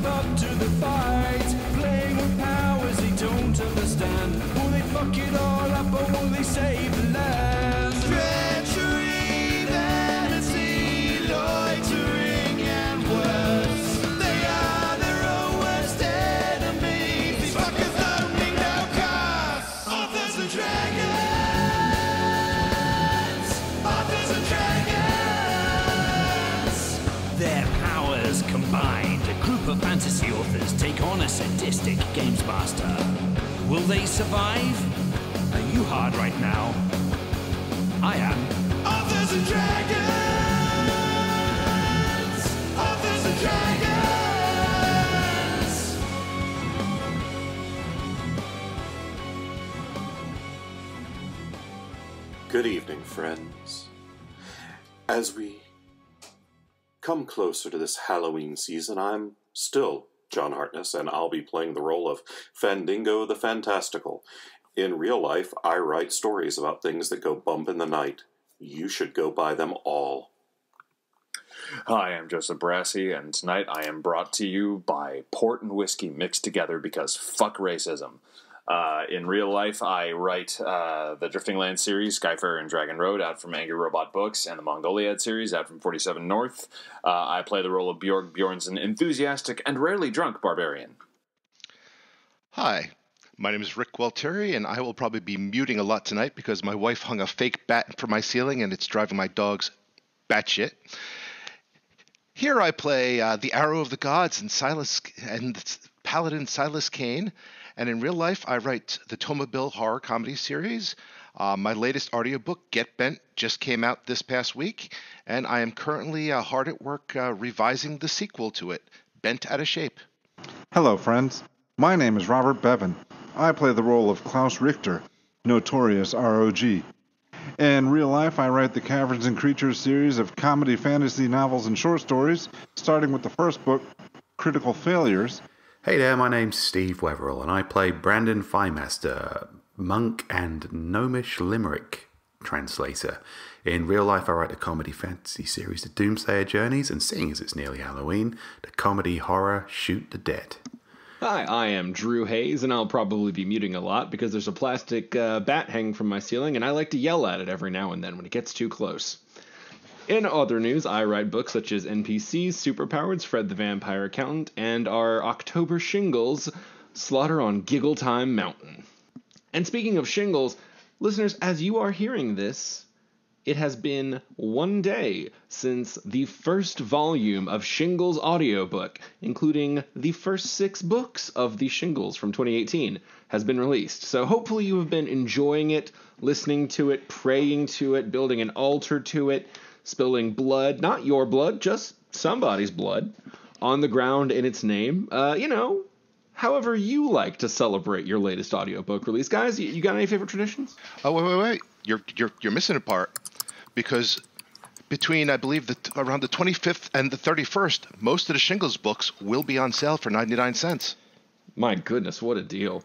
up to the fight, playing with powers they don't understand. Will they fuck it all up or will they save the land? Treachery, vanity, loitering and worse. They are their own worst enemies. These fuckers don't need no cause. Authors and dragons. Authors and dragons. Their powers combined, a group of fantasy authors take on a sadistic games master. Will they survive? Are you hard right now? I am. Authors and dragons. Authors and dragons. Good evening, friends. As we come closer to this Halloween season, I'm still John Hartness, and I'll be playing the role of Fandingo the Fantastical. In real life, I write stories about things that go bump in the night. You should go buy them all. Hi, I'm Joseph Brassi, and tonight I am brought to you by port and whiskey mixed together because fuck racism. In real life, I write the Drifting Land series, Skyfarer and Dragon Road, out from Angry Robot Books, and the Mongoliad series, out from 47 North. I play the role of Bjorg Bjornsson, enthusiastic and rarely drunk barbarian. Hi, my name is Rick Gualtieri, and I will probably be muting a lot tonight because my wife hung a fake bat from my ceiling, and it's driving my dogs batshit. Here I play the Arrow of the Gods and Paladin Silas Kane. And in real life, I write the Tomabill horror comedy series. My latest audiobook, Get Bent, just came out this past week, and I am currently hard at work revising the sequel to it, Bent Out of Shape. Hello, friends. My name is Robert Bevan. I play the role of Klaus Richter, notorious ROG. In real life, I write the Caverns and Creatures series of comedy, fantasy novels, and short stories, starting with the first book, Critical Failures. Hey there, my name's Steve Wetherill, and I play Brandon Fymaster, monk and gnomish limerick translator. In real life, I write the comedy fantasy series The Doomsayer Journeys, and seeing as it's nearly Halloween, the comedy horror Shoot the Dead. Hi, I am Drew Hayes, and I'll probably be muting a lot because there's a plastic bat hanging from my ceiling, and I like to yell at it every now and then when it gets too close. In other news, I write books such as NPCs, Superpowers, Fred the Vampire Accountant, and our October shingles, Slaughter on Giggle Time Mountain. And speaking of shingles, listeners, as you are hearing this, it has been one day since the first volume of Shingles audiobook, including the first 6 books of the Shingles from 2018, has been released. So hopefully you have been enjoying it, listening to it, praying to it, building an altar to it, spilling blood, not your blood, just somebody's blood, on the ground in its name. However you like to celebrate your latest audiobook release. Guys, you got any favorite traditions? Oh, wait. You're missing a part. Because between, I believe, around the 25th and the 31st, most of the Shingles books will be on sale for 99 cents. My goodness, what a deal.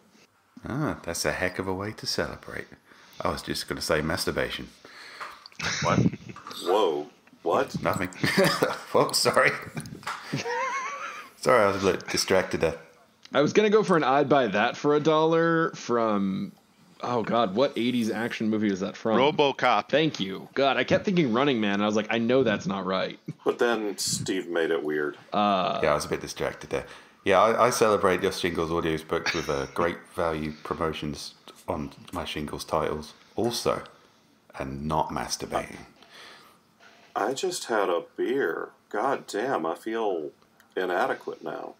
Ah, that's a heck of a way to celebrate. I was just going to say masturbation. What? Whoa. What? Nothing. Oh, sorry. Sorry, I was a little distracted there. I was going to go for an I'd buy that for $1 from, oh God, what 80s action movie is that from? RoboCop. Thank you. God, I kept thinking Running Man, and I was like, I know that's not right. But then Steve made it weird. Yeah, I was a bit distracted there. Yeah, I celebrate your Shingles audios books with great value promotions on my Shingles titles also, and not masturbating. I just had a beer. God damn, I feel inadequate now.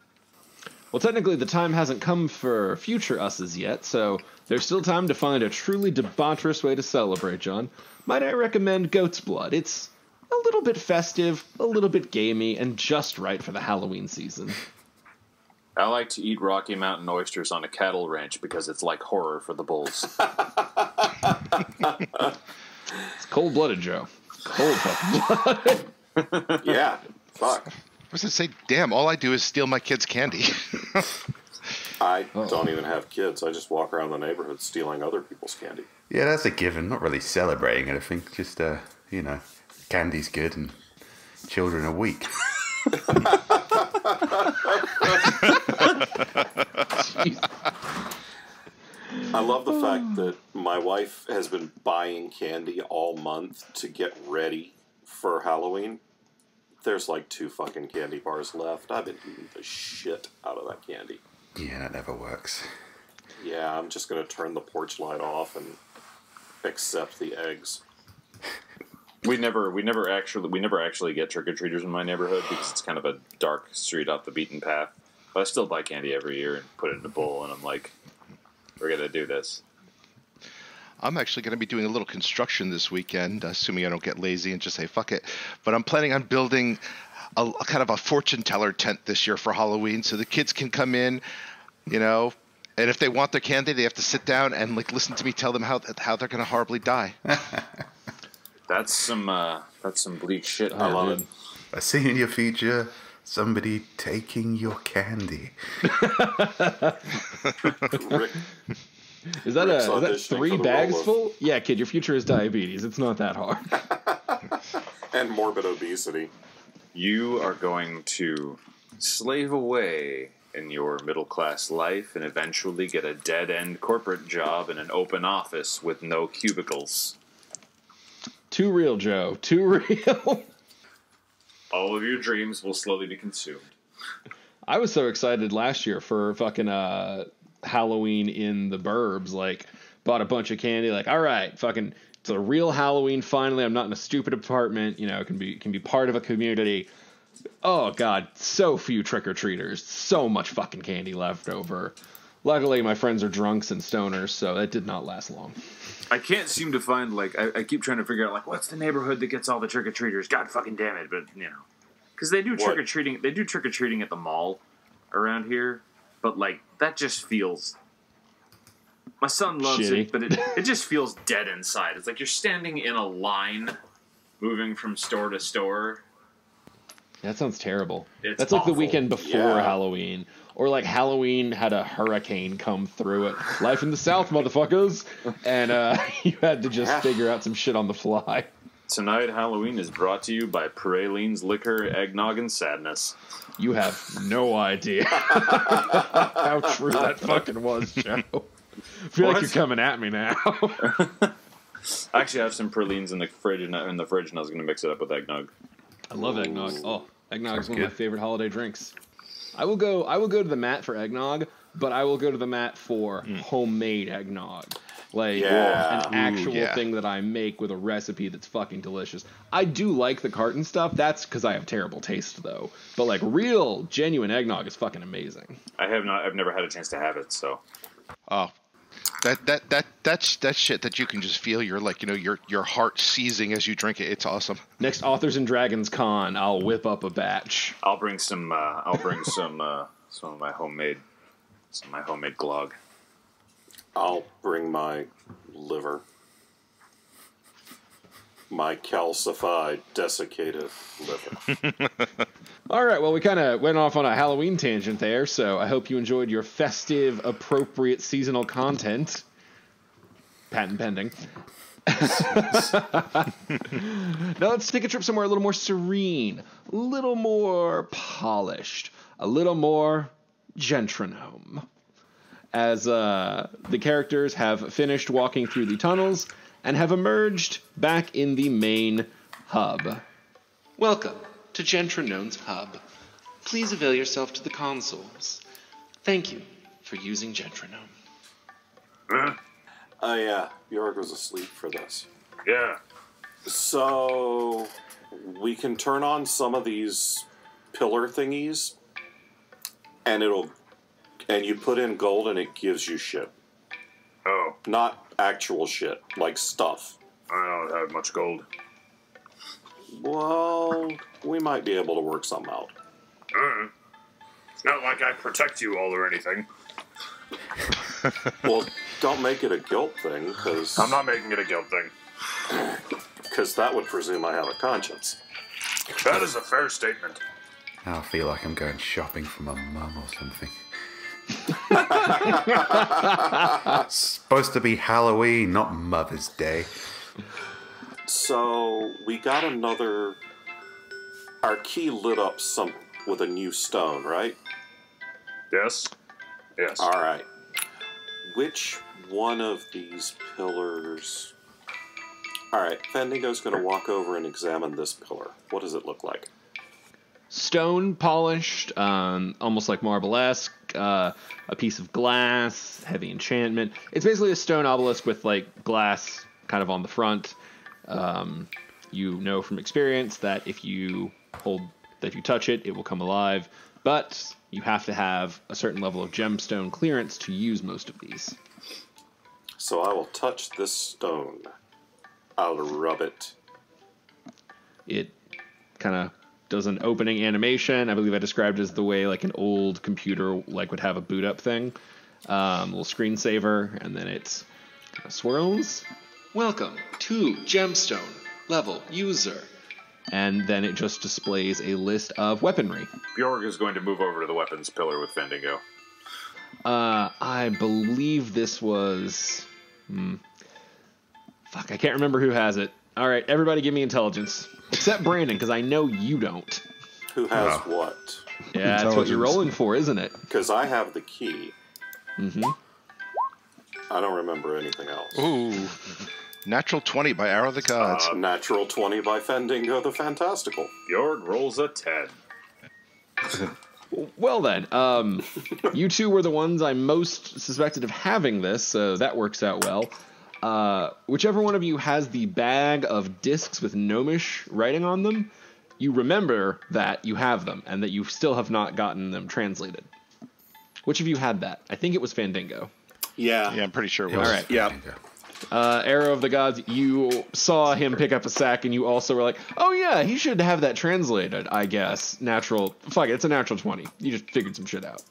Well, technically, the time hasn't come for future us's yet, so there's still time to find a truly debaucherous way to celebrate, John. Might I recommend Goat's Blood? It's a little bit festive, a little bit gamey, and just right for the Halloween season. I like to eat Rocky Mountain oysters on a cattle ranch because it's like horror for the bulls. It's cold-blooded, Joe. Cold fucking blood. Yeah, fuck. I was going to say, damn, all I do is steal my kids' candy. I don't even have kids. I just walk around the neighborhood stealing other people's candy. Yeah, that's a given. Not really celebrating anything. Just, candy's good and children are weak. I love the fact that my wife has been buying candy all month to get ready for Halloween. There's like 2 fucking candy bars left. I've been eating the shit out of that candy. Yeah, that never works. Yeah, I'm just going to turn the porch light off and accept the eggs. We never actually get trick-or-treaters in my neighborhood because it's kind of a dark street off the beaten path. But I still buy candy every year and put it in a bowl, and I'm like, we're going to do this. I'm actually going to be doing a little construction this weekend, assuming I don't get lazy and just say fuck it. But I'm planning on building a kind of a fortune teller tent this year for Halloween, so the kids can come in, you know, and if they want their candy, they have to sit down and like listen to me tell them how they're going to horribly die. That's some bleak shit. I love it. I see in your future somebody taking your candy. Rick, Is that Rick's is that auditioning 3 for the bags role of- full? Yeah, kid, your future is diabetes. It's not that hard. and morbid obesity. You are going to slave away in your middle-class life and eventually get a dead-end corporate job in an open office with no cubicles. Too real, Joe. Too real. All of your dreams will slowly be consumed. I was so excited last year for fucking Halloween in the burbs. Like, bought a bunch of candy. Like, all right, fucking, it's a real Halloween. Finally, I'm not in a stupid apartment. You know, can be part of a community. Oh god, so few trick or treaters. So much fucking candy left over. Luckily, my friends are drunks and stoners, so that did not last long. I can't seem to find, like, I keep trying to figure out, like, what's the neighborhood that gets all the trick-or-treaters? God fucking damn it, but, you know. Because they do trick-or-treating at the mall around here, but, like, that just feels... My son loves Shitty. it, but it just feels dead inside. It's like you're standing in a line, moving from store to store. That sounds terrible. It's That's like the awful. weekend before Yeah. Halloween. Or like Halloween had a hurricane come through it. Life in the South, motherfuckers. And you had to just figure out some shit on the fly. Tonight, Halloween is brought to you by Praline's Liquor, Eggnog, and Sadness. You have no idea how true that fucking was, Joe. I feel like What? you're coming at me now. I actually have some Pralines in the fridge, and I was going to mix it up with eggnog. I love eggnog. Oh, eggnog is one of my good. favorite holiday drinks. I will go to the mat for eggnog, but I will go to the mat for homemade eggnog. Like Yeah. an actual yeah. thing that I make with a recipe that's fucking delicious. I do like the carton stuff. That's because I have terrible taste though. But like real genuine eggnog is fucking amazing. I've never had a chance to have it, so. Oh, that's shit that you can just feel your heart seizing as you drink it. It's awesome. Next Authors and Dragons Con, I'll whip up a batch. I'll bring some of my homemade glog. I'll bring my liver. My calcified, desiccated liver. All right, well, we kind of went off on a Halloween tangent there, so I hope you enjoyed your festive, appropriate seasonal content. Patent pending. Now let's take a trip somewhere a little more serene, a little more polished, a little more Gentrignome. As the characters have finished walking through the tunnels and have emerged back in the main hub. Welcome to Gentrignome's hub. Please avail yourself to the consoles. Thank you for using Gentrignome. Oh yeah, Bjorg was asleep for this. Yeah. So we can turn on some of these pillar thingies, and you put in gold and it gives you shit. Oh, Not actual shit, like stuff. I don't have much gold. Well, we might be able to work something out. It's not like I protect you all or anything. Well, don't make it a guilt thing, because I'm not making it a guilt thing. that would presume I have a conscience. That is a fair statement. I feel like I'm going shopping for my mum or something. Supposed to be Halloween, not Mother's Day. So we got our key lit up with a new stone, right? Yes. Yes. All right. Which one of these pillars... All right, Fandango's going to walk over and examine this pillar. What does it look like? Stone polished, almost like marble-esque, a piece of glass, heavy enchantment. It's basically a stone obelisk with like glass kind of on the front. You know from experience that if you touch it, it will come alive. But you have to have a certain level of gemstone clearance to use most of these. So I will touch this stone. I'll rub it. It kind of does an opening animation. I believe I described it as the way like an old computer like would have a boot up thing. Little screensaver, and then it kind of swirls. Welcome to Gemstone Level User. And then it just displays a list of weaponry. Bjorg is going to move over to the weapons pillar with Fandango. I believe this was... Fuck, I can't remember who has it. All right, everybody give me intelligence. Except Brandon, because I know you don't. Who has what? Yeah, that's what you're rolling for, isn't it? Because I have the key. Mm-hmm. I don't remember anything else. Ooh. Natural 20 by Arrow of the Gods. Natural 20 by Fandango the Fantastical. Bjorg rolls a 10. Well then, you two were the ones I most suspected of having this, so that works out well. Whichever one of you has the bag of discs with Gnomish writing on them, you remember that you have them, and that you still have not gotten them translated. Which of you had that? I think it was Fandango. Yeah, I'm pretty sure it was. All right. Yeah. Arrow of the Gods, you saw him pick up a sack, and you also were like, oh yeah, he should have that translated, I guess. Fuck it, it's a natural 20. You just figured some shit out.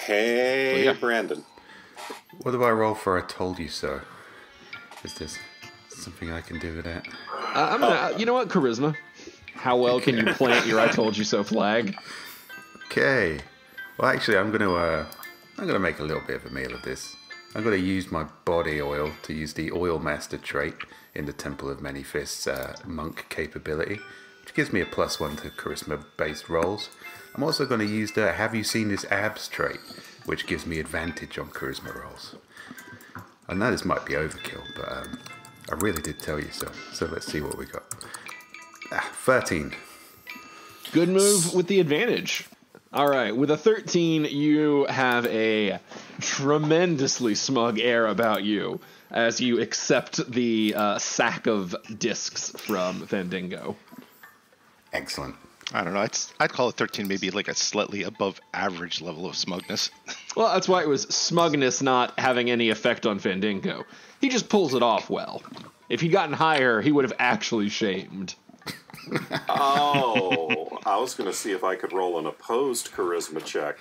Hey, Brandon. What do I roll for I told you so? Is this something I can do with that? I'm gonna, you know what, charisma. How well can you plant your I told you so flag? Okay. Well, actually, I'm gonna make a little bit of a meal of this. I'm going to use my body oil to use the Oil Master trait in the Temple of Many Fists monk capability, which gives me a +1 to charisma-based rolls. I'm also going to use the Have You Seen This Abs trait, which gives me advantage on charisma rolls. I know this might be overkill, but I really did tell you so. So let's see what we got. 13. Good move with the advantage. All right, with a 13, you have a tremendously smug air about you as you accept the sack of discs from Fandango. Excellent. I don't know. I'd call it 13 maybe like a slightly above average level of smugness. Well, that's why it was smugness not having any effect on Fandango. He just pulls it off well. If he'd gotten higher, he would have actually shamed. Oh, I was going to see if I could roll an opposed charisma check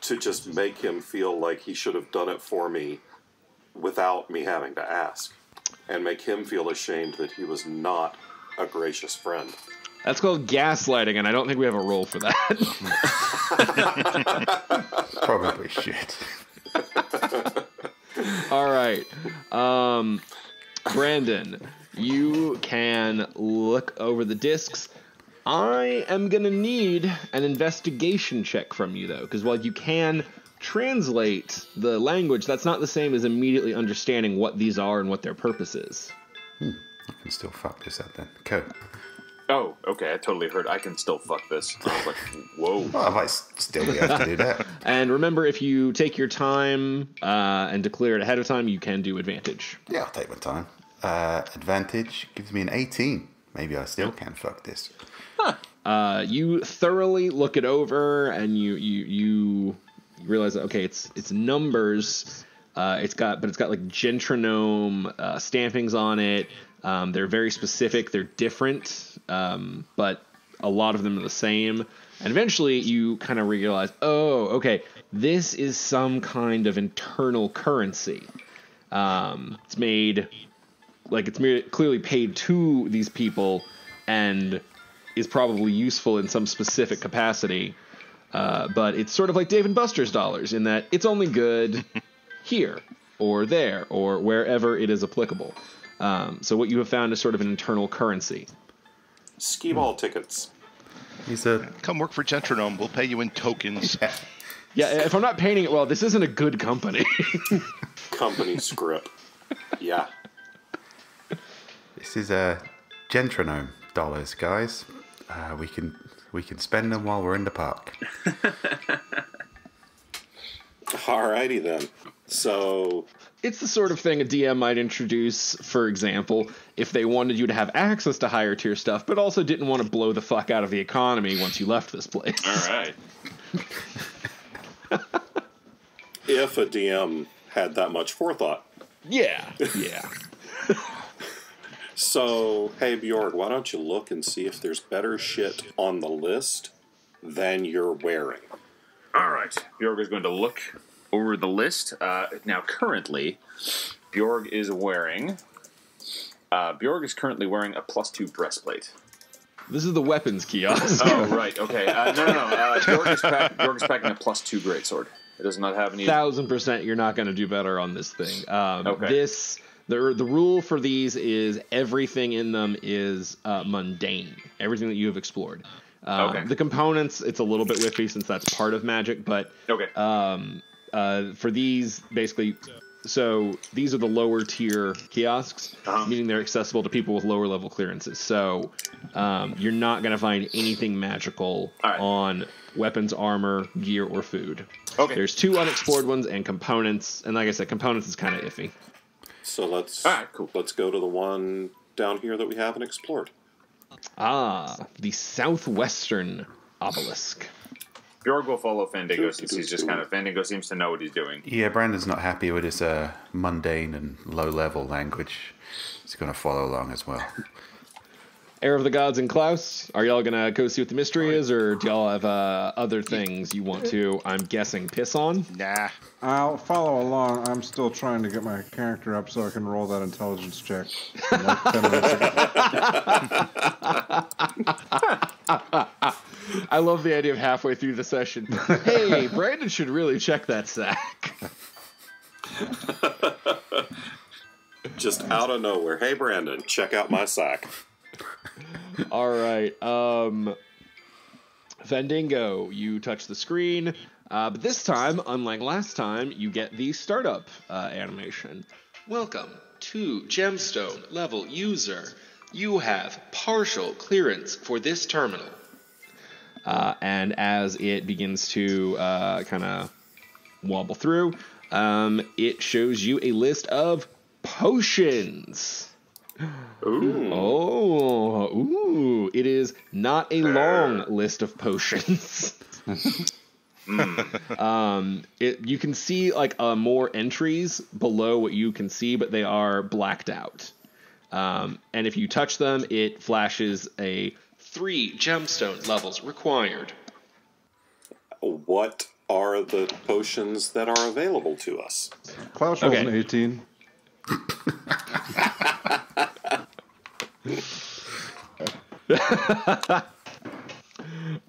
to just make him feel like he should have done it for me without me having to ask, and make him feel ashamed that he was not a gracious friend. That's called gaslighting, and I don't think we have a roll for that. Probably shit. All right. Brandon, you can look over the discs. I am going to need an investigation check from you, though, because while you can translate the language, that's not the same as immediately understanding what these are and what their purpose is. I can still fuck this up then. Cool. Oh, okay, I totally heard I can still fuck this. I was like, whoa. Well, I might still be able to do that. And remember, if you take your time and declare it ahead of time, you can do advantage. Yeah, I'll take my time. Advantage gives me an 18. Maybe I still can fuck this. You thoroughly look it over, and you realize that okay, it's numbers. It's got like Gentrignome stampings on it. They're very specific. They're different, but a lot of them are the same. And eventually, you kind of realize, oh, okay, this is some kind of internal currency. It's made. Like, it's clearly paid to these people and is probably useful in some specific capacity. But it's sort of like Dave & Buster's dollars in that it's only good here or there or wherever it is applicable. So what you have found is sort of an internal currency. Skee-ball tickets. He's a Come work for Gentrignome. We'll pay you in tokens. Yeah, if I'm not painting it well, this isn't a good company. Company script. Yeah. This is a Gentrignome dollars, guys. We can spend them while we're in the park. Alrighty then. So It's the sort of thing a DM might introduce, for example, if they wanted you to have access to higher tier stuff, but also didn't want to blow the fuck out of the economy once you left this place. All right. if a DM had that much forethought. Yeah. So, hey Bjorg, why don't you look and see if there's better shit on the list than you're wearing? All right. Bjorg is going to look over the list. Now, currently, Bjorg is currently wearing a +2 breastplate. This is the weapons kiosk. Oh, right. Okay. No. Bjorg is packing a +2 greatsword. It does not have any. 1000% you're not going to do better on this thing. Okay. The rule for these is everything in them is mundane. Everything that you have explored. Okay. The components, it's a little bit whiffy since that's part of magic, but Okay. for these, basically, so these are the lower tier kiosks, meaning they're accessible to people with lower level clearances. So you're not going to find anything magical on weapons, armor, gear, or food. Okay. There's 2 unexplored ones and components, and like I said, components is kind of iffy. So let's cool. Let's go to the one down here that we haven't explored. The southwestern obelisk. Bjorg will follow Fandango since he's just Fandango seems to know what he's doing. Yeah, Brandon's not happy with his mundane and low-level language. He's going to follow along as well. Heir of the Gods and Klaus, are y'all gonna go see what the mystery is, or do y'all have other things you want to, I'm guessing, piss on? Nah. I'll follow along. I'm still trying to get my character up so I can roll that intelligence check. Like 10 minutes ago. I love the idea of halfway through the session. Hey, Brandon should really check that sack. Just out of nowhere. Hey, Brandon, check out my sack. All right. Fandango, you touch the screen. But this time, unlike last time, you get the startup animation. Welcome to Gemstone level user. You have partial clearance for this terminal. And as it begins to kind of wobble through, it shows you a list of potions. Ooh. Oh, ooh. It is not a long list of potions. You can see like more entries below what you can see, but they are blacked out. And if you touch them, it flashes a 3 gemstone levels required. What are the potions that are available to us? Klaus rolls an 18.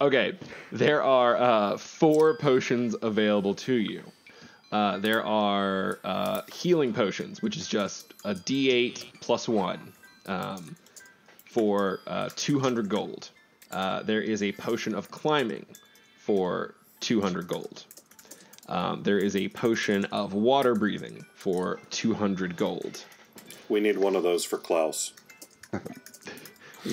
Okay, there are 4 potions available to you. There are healing potions, which is just a D8 plus 1 for 200 gold. There is a potion of climbing for 200 gold. There is a potion of water breathing for 200 gold. We need one of those for Klaus.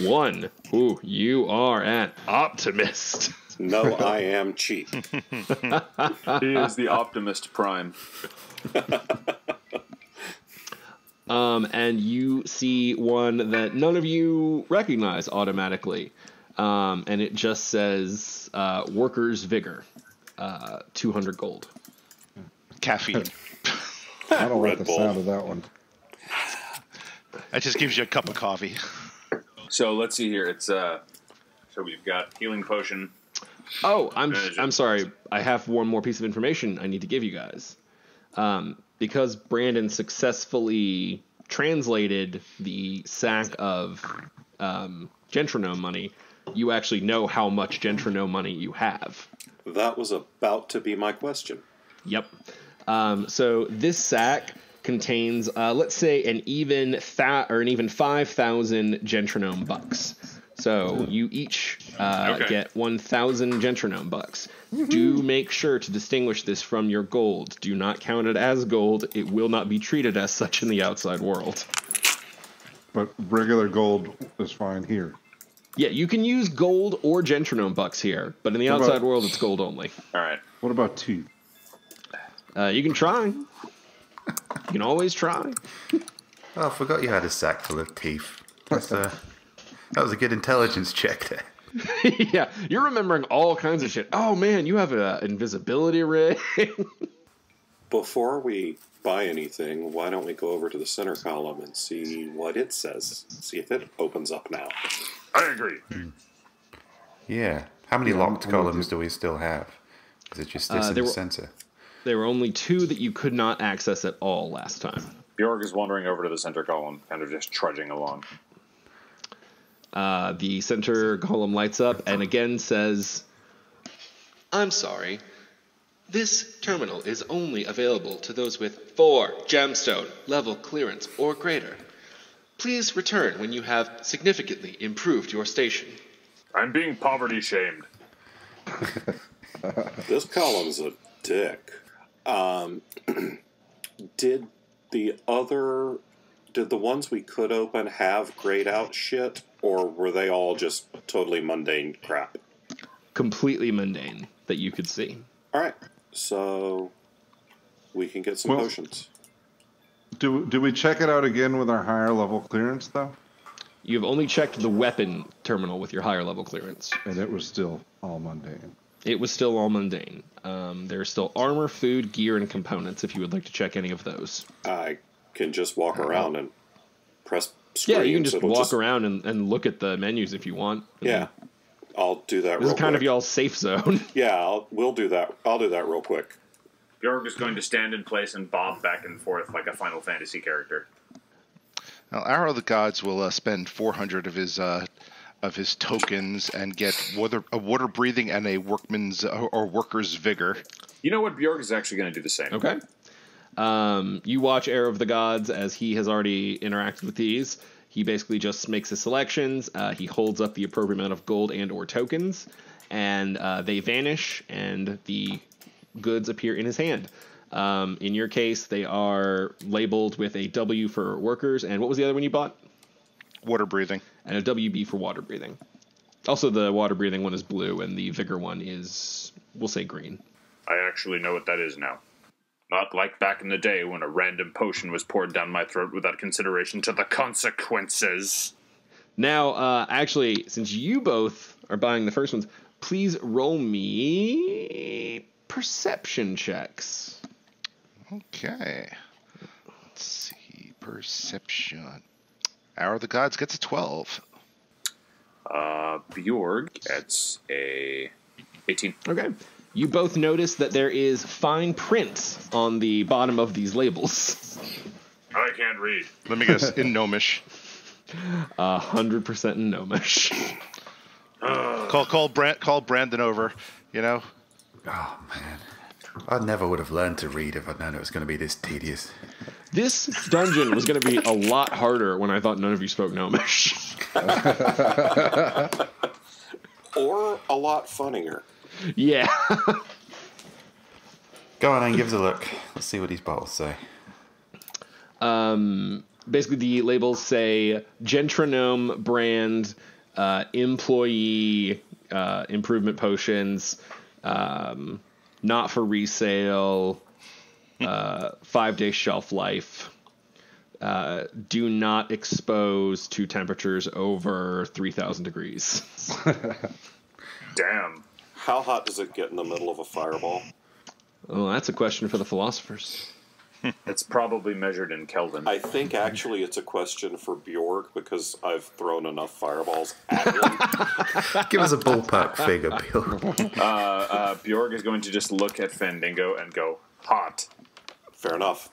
1. Ooh, you are an optimist. No, I am cheap. He is the Optimist Prime. And you see one that none of you recognize automatically. And it just says Workers' Vigor, 200 gold. Caffeine. I don't like Red the Bull. sound of that one. That just gives you a cup of coffee. So let's see here. It's so we've got healing potion. Oh, I'm sorry. I have one more piece of information I need to give you guys. Because Brandon successfully translated the sack of Gentrignome money, you actually know how much Gentrignome money you have. That was about to be my question. Yep. So this sack contains, let's say, an even 5,000 Gentrignome bucks, So you each get 1,000 Gentrignome bucks. Do make sure to distinguish this from your gold. Do not count it as gold. It will not be treated as such in the outside world. But regular gold is fine here. Yeah, you can use gold or Gentrignome bucks here, but in the outside world, it's gold only. All right. What about teeth? You can try. You can always try. Oh, I forgot you had a sack full of teeth. That was a good intelligence check there. Yeah, you're remembering all kinds of shit. Oh, man, you have an invisibility ring. Before we buy anything, why don't we go over to the center column and see what it says? See if it opens up now. I agree. Yeah. How many locked columns do we still have? Is it just this in the center? There were only 2 that you could not access at all last time. Bjorg is wandering over to the center column, kind of just trudging along. The center column lights up and again says, I'm sorry. This terminal is only available to those with 4 gemstone level clearance or greater. Please return when you have significantly improved your station. I'm being poverty shamed. This column's a dick. Did the ones we could open have grayed out shit, or were they all just totally mundane crap? completely mundane that you could see. All right, so we can get some potions. Do we check it out again with our higher level clearance, though? You've only checked the weapon terminal with your higher level clearance. And it was still all mundane. It was still all mundane. There's still armor, food, gear, and components if you would like to check any of those. I can just walk around and press screens. Yeah, you can just walk around and look at the menus if you want. Yeah, I'll do that real quick. This is kind of y'all's safe zone. Yeah, we'll do that. I'll do that real quick. Bjorg is going to stand in place and bob back and forth like a Final Fantasy character. Now, Arrow of the Gods will spend 400 of his tokens and get a water breathing and a workman's or worker's vigor. You know what? Bjorg is actually going to do the same. Okay. You watch Arrow of the Gods as he has already interacted with these. He basically just makes his selections. He holds up the appropriate amount of gold and or tokens, and they vanish, and the goods appear in his hand. In your case, they are labeled with a W for workers, and what was the other one you bought? Water breathing. And a WB for water breathing. Also, the water breathing one is blue, and the vigor one is, we'll say, green. I actually know what that is now. Not like back in the day when a random potion was poured down my throat without consideration to the consequences. Now, actually, since you both are buying the first ones, please roll me perception checks. Okay. Let's see. Perception. Arrow of the Gods gets a 12. Bjorg gets a 18. Okay. You both notice that there is fine print on the bottom of these labels. I can't read. Let me guess. In Gnomish. 100% in Gnomish. Call Brandon over. You know. Oh man, I never would have learned to read if I'd known it was going to be this tedious. This dungeon was going to be a lot harder when I thought none of you spoke Gnomish. Or a lot funnier. Yeah. Go on and give us a look. Let's see what these bottles say. Basically, the labels say Gentrignome brand, employee improvement potions, not for resale, 5-day shelf life, do not expose to temperatures over 3,000 degrees. Damn. How hot does it get in the middle of a fireball? Oh, that's a question for the philosophers. It's probably measured in Kelvin. I think actually it's a question for Bjorg because I've thrown enough fireballs at him. Give us a ballpark figure, Bill. Bjorg is going to just look at Fandango and go, hot. Fair enough.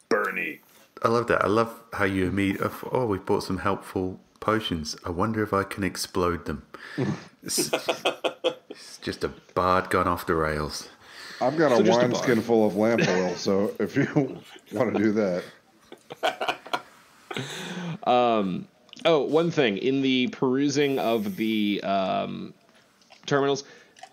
Bernie. I love that. I love how you immediately... Oh, we bought some helpful potions. I wonder if I can explode them. It's just a bard gone off the rails. I've got a wineskin full of lamp oil, so if you want to do that. Oh, one thing. In the perusing of the terminals,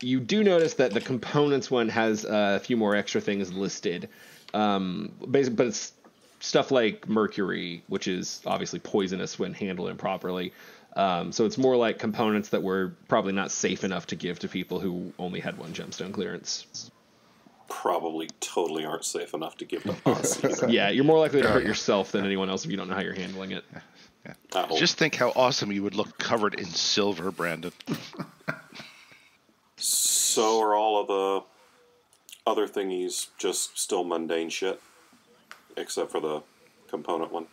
you do notice that the components one has a few more extra things listed. But it's stuff like mercury, which is obviously poisonous when handled improperly. So it's more like components that were probably not safe enough to give to people who only had one gemstone clearance. Probably totally aren't safe enough to give to us either. Yeah, you're more likely to hurt yourself than anyone else if you don't know how you're handling it. Just think how awesome you would look covered in silver, Brandon. So are all of the other thingies just still mundane shit? Except for the component one?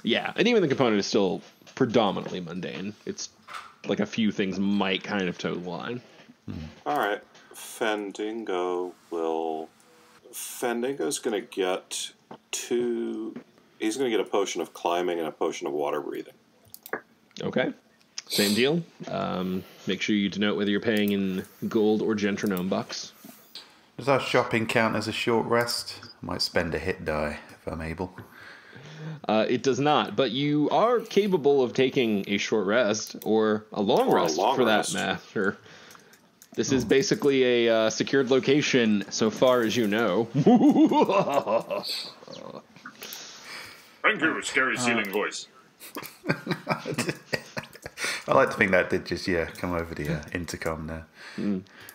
Yeah, and even the component is still predominantly mundane. It's like a few things might kind of toe the line. Alright. Fendingo's gonna get he's gonna get a potion of climbing and a potion of water breathing. Okay. Same deal. Make sure you denote whether you're paying in gold or Gentrignome bucks. Does our shopping count as a short rest? I might spend a hit die if I'm able. It does not, but you are capable of taking a short rest or a long rest for that matter. This is basically a secured location so far as you know. Thank you, scary ceiling voice. I like to think that did just, come over the intercom there.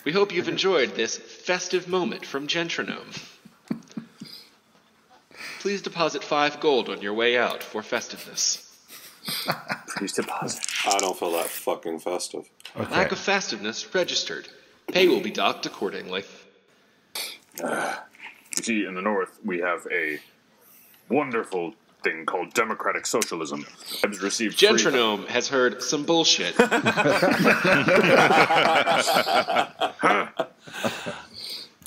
We hope you've enjoyed this festive moment from Gentrignome. Please deposit 5 gold on your way out for festiveness. Please deposit. I don't feel that fucking festive. Okay. Lack of festiveness registered. Pay will be docked accordingly. You see, in the North, we have a wonderful thing called democratic socialism. I've received Gentrignome has heard some bullshit.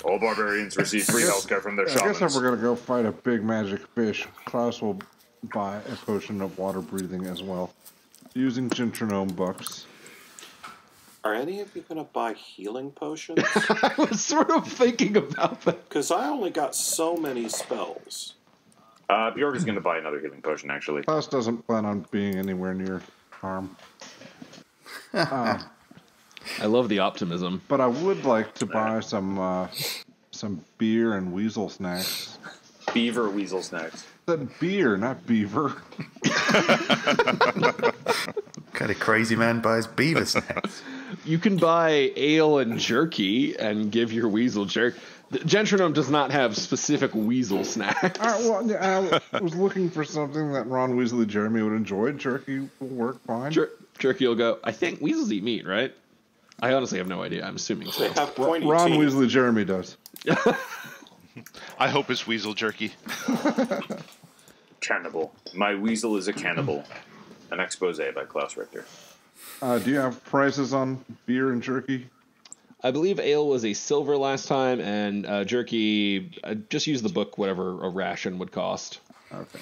All barbarians receive free healthcare from their I shamans. guess if we're going to go fight a big magic fish, Klaus will buy a potion of water breathing as well, using Gentrignome bucks. Are any of you gonna buy healing potions? I was sort of thinking about that. Because I only got so many spells. Bjork is going to buy another healing potion, actually. Klaus doesn't plan on being anywhere near harm. I love the optimism. But I would like to buy some beer and weasel snacks. Beaver weasel snacks. Said beer, not beaver. What kind of crazy man buys beaver snacks? You can buy ale and jerky and give your weasel jerk. Gentrignome does not have specific weasel snacks. I was looking for something that Ron Weasley Jeremy would enjoy. Jerky will work fine. Jerky will go. I think weasels eat meat, right? I honestly have no idea. I'm assuming so. They have pointy Ron teeth. Weasley Jeremy does. I hope it's weasel jerky. Cannibal. My weasel is a cannibal. An expose by Klaus Richter. Do you have prices on beer and jerky? I believe ale was a silver last time, and jerky, just use the book, whatever a ration would cost. Okay.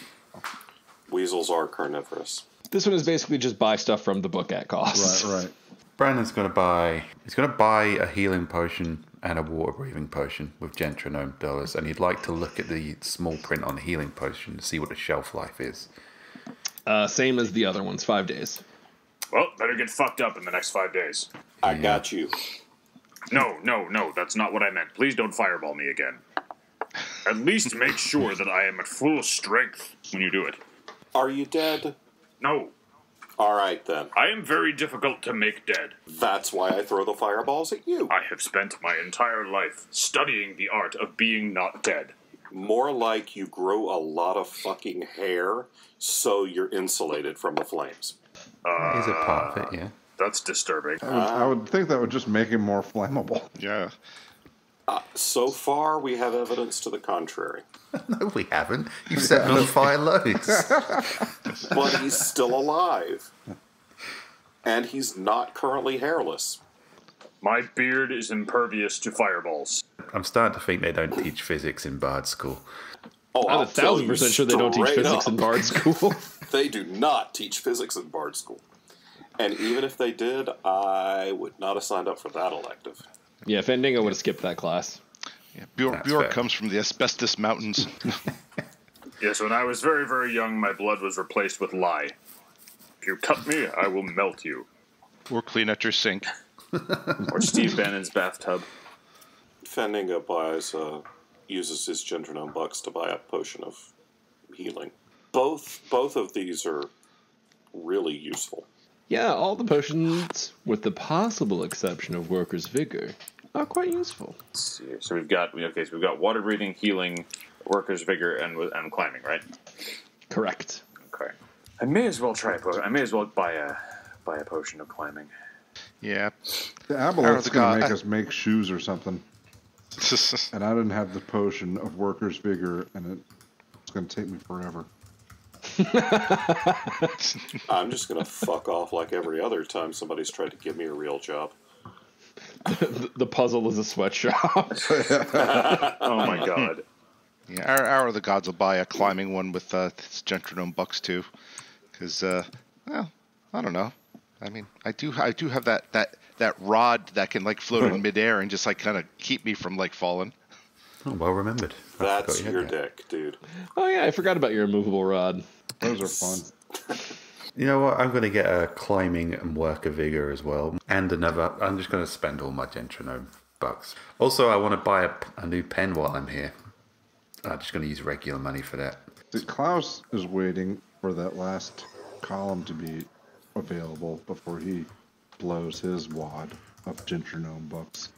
Weasels are carnivorous. This one is basically just buy stuff from the book at cost. Right. Brandon's going to buy a healing potion and a water breathing potion with Gentrignome dollars, and he'd like to look at the small print on the healing potion to see what the shelf life is. Same as the other ones, 5 days. Well, better get fucked up in the next 5 days. I got you. No, that's not what I meant. Please don't fireball me again. At least make sure that I am at full strength when you do it. Are you dead? No, Alright then. I am very difficult to make dead. That's why I throw the fireballs at you. I have spent my entire life studying the art of being not dead. More like you grow a lot of fucking hair so you're insulated from the flames. Is a part of it, yeah. That's disturbing. I would think that would just make him more flammable. Yeah. So far, we have evidence to the contrary. No, we haven't. You've set him on fire loads. But he's still alive. And he's not currently hairless. My beard is impervious to fireballs. I'm starting to think they don't teach physics in Bard School. Oh, I'm I'll tell you 1,000% sure they don't teach straight physics up. in Bard School. They do not teach physics in Bard School. And even if they did, I would not have signed up for that elective. Yeah, Fendingo would have skipped that class. Yeah, That's Bjork fair. comes from the asbestos mountains. Yes, when I was very, very young, my blood was replaced with lye. If you cut me, I will melt you. Or clean out your sink. Or Steve Bannon's bathtub. Fendingo uses his Gentrignome bucks to buy a potion of healing. Both of these are really useful. Yeah, all the potions, with the possible exception of Worker's Vigor, are quite useful. Let's see. So we've got water breathing, healing, Worker's Vigor, and climbing, right? Correct. Okay. I may as well try a potion. I may as well buy a potion of climbing. Yeah. The aboleth's going to make us make shoes or something. And I didn't have the potion of Worker's Vigor, and it's going to take me forever. I'm just going to fuck off like every other time somebody's tried to give me a real job. The puzzle is a sweatshop. Oh my god. Yeah, our Hour of the Gods will buy a climbing one with its Gentrignome bucks too, because well, I don't know. I mean, I do have that rod that can like float in midair and just like kind of keep me from like falling. Oh, well remembered. That's your dick, dude. Oh yeah, I forgot about your immovable rod. Those are fun. You know what? I'm going to get a climbing and worker vigor as well. And another. I'm just going to spend all my Gentrignome bucks. Also, I want to buy a new pen while I'm here. I'm just going to use regular money for that. Klaus is waiting for that last column to be available before he blows his wad of Gentrignome bucks.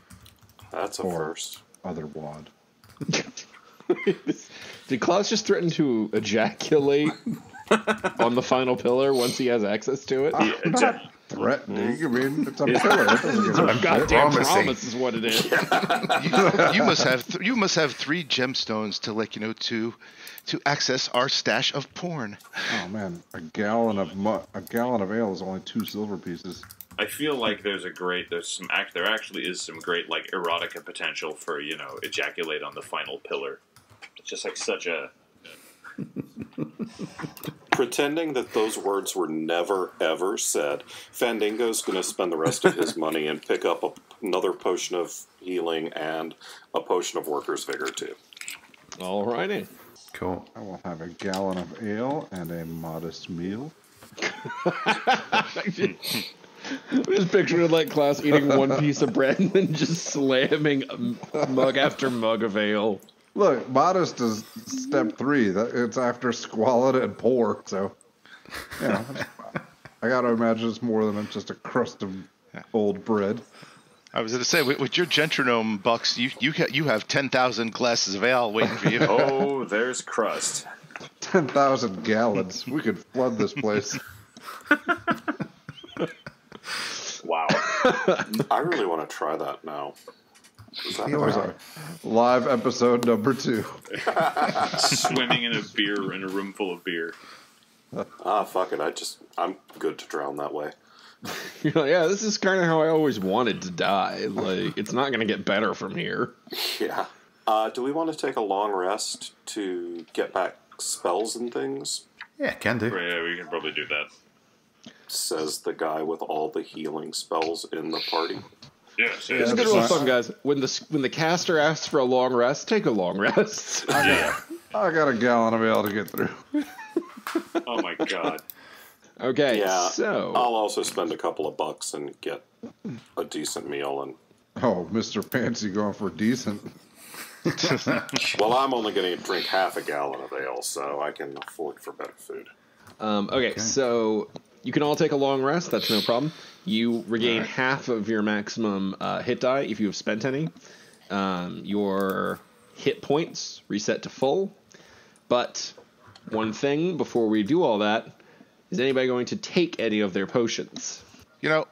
That's a first. Other wad. Did Klaus just threaten to ejaculate on the final pillar once he has access to it? I'm not threatening. I mean, it's a pillar. That doesn't give a shit. Goddamn promise is what it is. you must have 3 gemstones to to access our stash of porn. Oh man, a gallon of ale is only 2 silver pieces. I feel like there actually is some great like erotica potential for ejaculate on the final pillar. It's just like such a Pretending that those words were never, ever said, Fandingo's going to spend the rest of his money and pick up another potion of healing and a potion of Worker's Vigor, too. Alrighty. Cool. I will have a gallon of ale and a modest meal. Just picturing like Klaus eating one piece of bread and then just slamming mug after mug of ale. Look, modest is step 3. It's after squalid and poor, so yeah. I got to imagine it's more than just a crust of old bread. I was going to say, with your Gentrignome bucks, you have 10,000 glasses of ale waiting for you. Oh, there's crust. 10,000 gallons. We could flood this place. Wow. I really want to try that now. Live episode number 2. Swimming in a room full of beer. Fuck it. I'm good to drown that way. Yeah, this is kind of how I always wanted to die. Like, it's not going to get better from here. Yeah. Do we want to take a long rest to get back spells and things? Yeah, can do. Yeah, we can probably do that. Says the guy with all the healing spells in the party. Yes, It's a good rule of thumb, guys. When the caster asks for a long rest, take a long rest. Yeah. I got a gallon of ale to get through. Oh my god. Okay, Yeah, so... I'll also spend a couple of bucks and get a decent meal. And Oh, Mr. Fancy going for decent. well, I'm only going to drink half a gallon of ale, so I can afford for better food. Okay, so you can all take a long rest. That's no problem. You regain half of your maximum hit die if you have spent any. Your hit points reset to full. But one thing before we do all that, is anybody going to take any of their potions?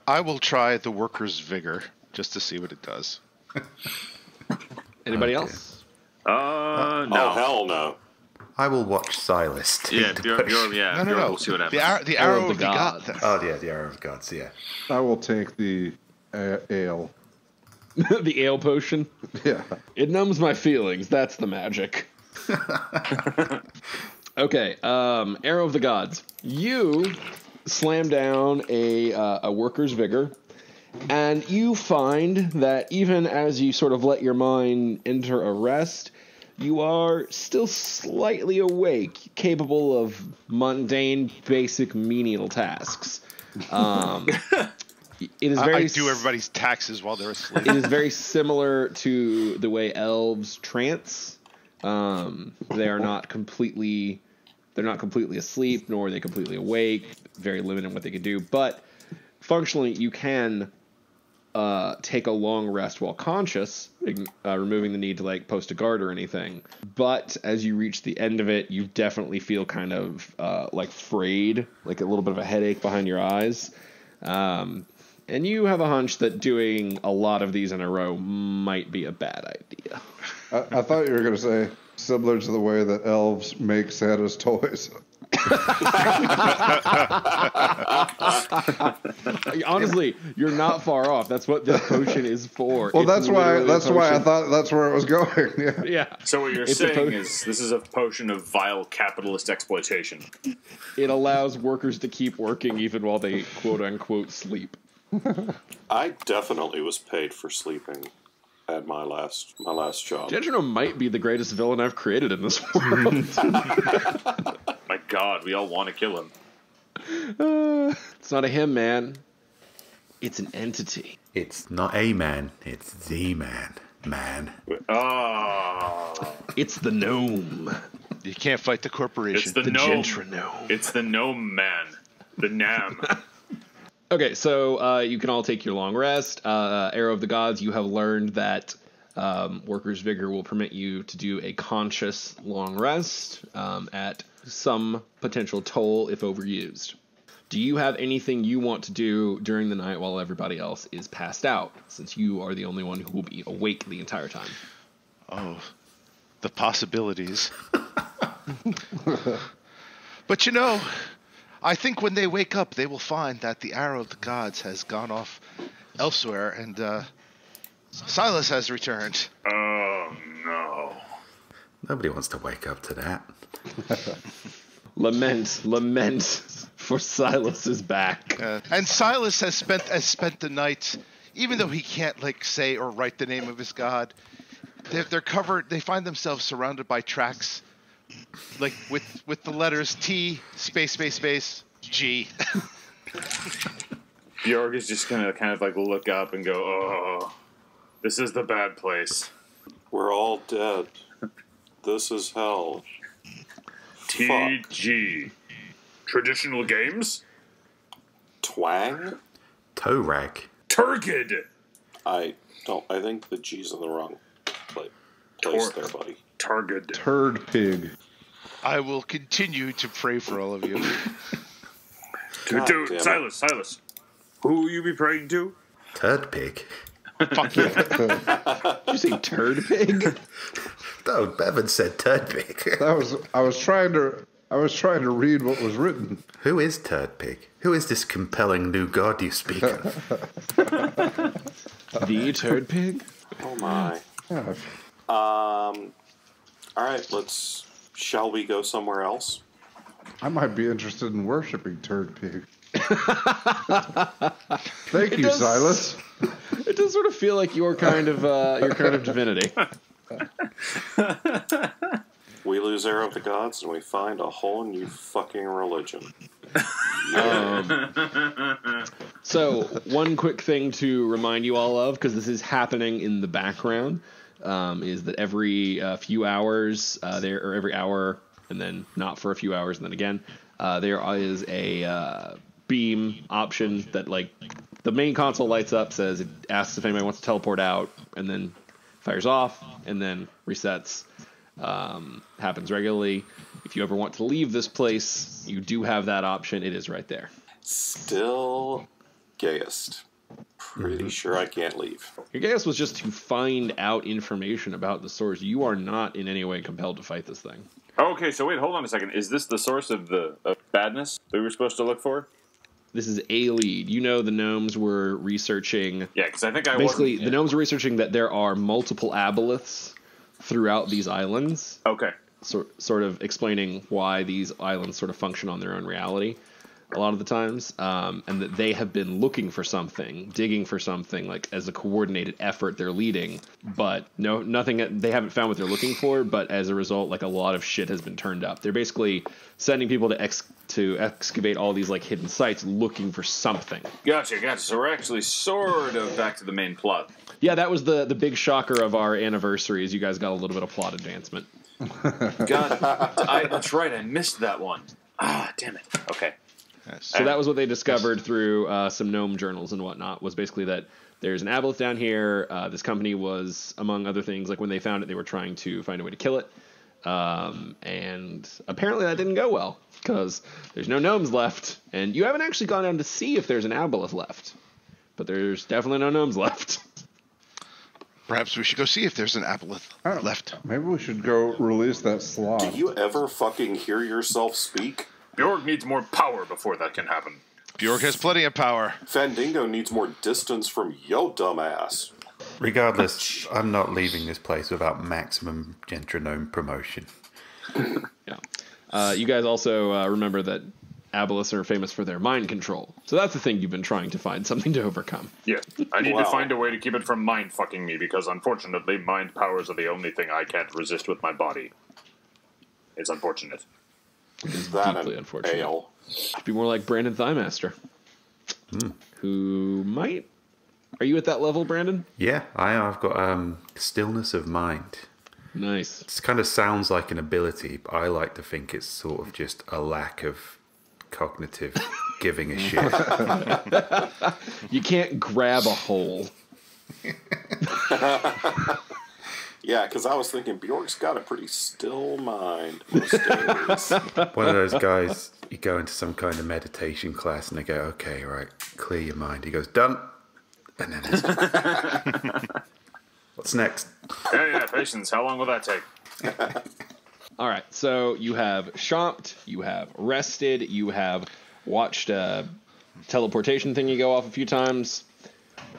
I will try the Worker's Vigor just to see what it does. Anybody else? No. Oh, hell no. I will watch Silas take Yeah, the potion. No. We'll see what happens. The Arrow of the Gods. Oh, yeah, the Arrow of Gods, yeah. I will take the ale. The ale potion? Yeah. It numbs my feelings. That's the magic. Okay, Arrow of the Gods. You slam down a Worker's Vigor, and you find that even as you sort of let your mind enter a rest, You are still slightly awake, capable of mundane, basic, menial tasks. It is I do everybody's taxes while they're asleep. It is very similar to the way elves trance. They're not completely asleep, nor are they completely awake. Very limited in what they can do, but functionally, you can take a long rest while conscious, removing the need to like post a guard or anything. But as you reach the end of it, you definitely feel kind of like frayed, like a little bit of a headache behind your eyes. And you have a hunch that doing a lot of these in a row might be a bad idea. I thought you were going to say similar to the way that elves make Santa's toys. Honestly, you're not far off. That's what this potion is for. Well, It's that's why I potion. thought that's where it was going. Yeah. Yeah. So what you're It's a saying is this is a potion of vile capitalist exploitation. It allows workers to keep working even while they quote unquote sleep. I definitely was paid for sleeping at my last job. Gentrignome might be the greatest villain I've created in this world. My God, we all want to kill him. It's not a him, man. It's an entity. It's not a man, it's the man. Man. Oh, It's the gnome. You can't fight the corporation. it's the The gnome. Gentrignome. It's the gnome man. The Nam. Okay, so you can all take your long rest. Arrow of the Gods, you have learned that Workers' Vigor will permit you to do a conscious long rest at some potential toll if overused. Do you have anything you want to do during the night while everybody else is passed out, since you are the only one who will be awake the entire time? Oh, the possibilities. But you know, I think when they wake up, they will find that the arrow of the gods has gone off elsewhere, and Silas has returned. Oh no. Nobody wants to wake up to that. Lament, for Silas is back. And Silas has spent the night, even though he can't like say or write the name of his god. They're covered. They find themselves surrounded by tracks, like with the letters T space G. Bjorg is just gonna kind of like look up and go, "Oh, this is the bad place." We're all dead. This is hell. TG. Traditional games? Twang? Toe rag. Turgid! I think the G's in the wrong place there, buddy. Target. Turd pig. I will continue to pray for all of you. God damn it. Silas. Who will you be praying to? Turd pig. Fuck you. Did you say turd pig? No, Bevan said turd pig. I was trying to read what was written. Who is Turd Pig? Who is this compelling new god you speak of? The turd pig? Oh my. Yeah. All right, shall we go somewhere else? I might be interested in worshiping Turd Pig. Thank you, does- Silas. It does sort of feel like you're kind of divinity. We lose Arrow of the Gods and we find a whole new fucking religion. So, one quick thing to remind you all of, because this is happening in the background, is that every few hours, or every hour, and then not for a few hours, and then again, there is a beam option that, like, the main console lights up, says it asks if anybody wants to teleport out, and then fires off, and then resets. Happens regularly. If you ever want to leave this place, you do have that option. It is right there. Still gayest. Pretty sure I can't leave. Your guess was just to find out information about the source. You are not in any way compelled to fight this thing. Okay, so wait, hold on a second. Is this the source of the badness that we were supposed to look for? This is a lead. You know the gnomes were researching... Yeah, because I think I Basically, wasn't... the gnomes were researching that there are multiple aboliths throughout these islands. Okay. Sort of explaining why these islands sort of function on their own reality. a lot of the times, and that they have been looking for something, digging for something, like as a coordinated effort they're leading, but nothing, they haven't found what they're looking for, but as a result, like a lot of shit has been turned up. They're basically sending people to excavate all these like hidden sites looking for something. Gotcha. So we're actually sort of back to the main plot. Yeah, that was the big shocker of our anniversary, is you guys got a little bit of plot advancement. God, that's right, I missed that one. Ah, damn it. Okay. So that was what they discovered through some gnome journals and whatnot, was basically that there's an aboleth down here. This company was, among other things, like when they found it, they were trying to find a way to kill it. And apparently that didn't go well, because there's no gnomes left. And you haven't actually gone down to see if there's an aboleth left. But there's definitely no gnomes left. Perhaps we should go see if there's an aboleth left. Maybe we should go release that slot. Do you ever fucking hear yourself speak? Bjorg needs more power before that can happen. Bjorg has plenty of power. Fandingo needs more distance from yo dumbass. Regardless, I'm not leaving this place without maximum Gentrignome promotion. Yeah. You guys also remember that aboleths are famous for their mind control. So that's the thing you've been trying to find something to overcome. Yeah, I need to find a way to keep it from mind fucking me, because unfortunately mind powers are the only thing I can't resist with my body. It's unfortunate. It's That deeply and unfortunate. ale. Should be more like Brandon Thighmaster. Who might... Are you at that level, Brandon? Yeah, I've got stillness of mind. Nice. It kind of sounds like an ability, but I like to think it's sort of just a lack of cognitive giving a shit. You can't grab a hole. Yeah, because I was thinking Bjork's got a pretty still mind most days. One of those guys, you go into some kind of meditation class and they go, okay, right, clear your mind. He goes, done. And then it's... What's next? Yeah, patience. How long will that take? All right, so you have shopped, you have rested, you have watched a teleportation thingy go off a few times.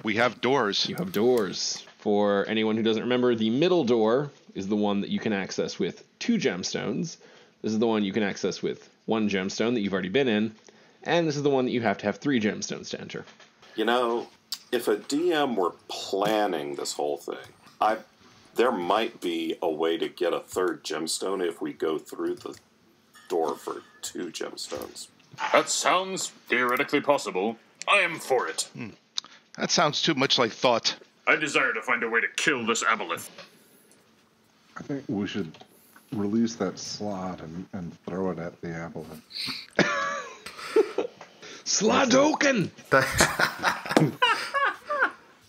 We have doors. You have doors. For anyone who doesn't remember, the middle door is the one that you can access with 2 gemstones. This is the one you can access with 1 gemstone that you've already been in. And this is the one that you have to have 3 gemstones to enter. You know, if a DM were planning this whole thing, there might be a way to get a 3rd gemstone if we go through the door for 2 gemstones. That sounds theoretically possible. I am for it. That sounds too much like thought. I desire to find a way to kill this aboleth. I think we should release that slot and throw it at the aboleth. Sladoken!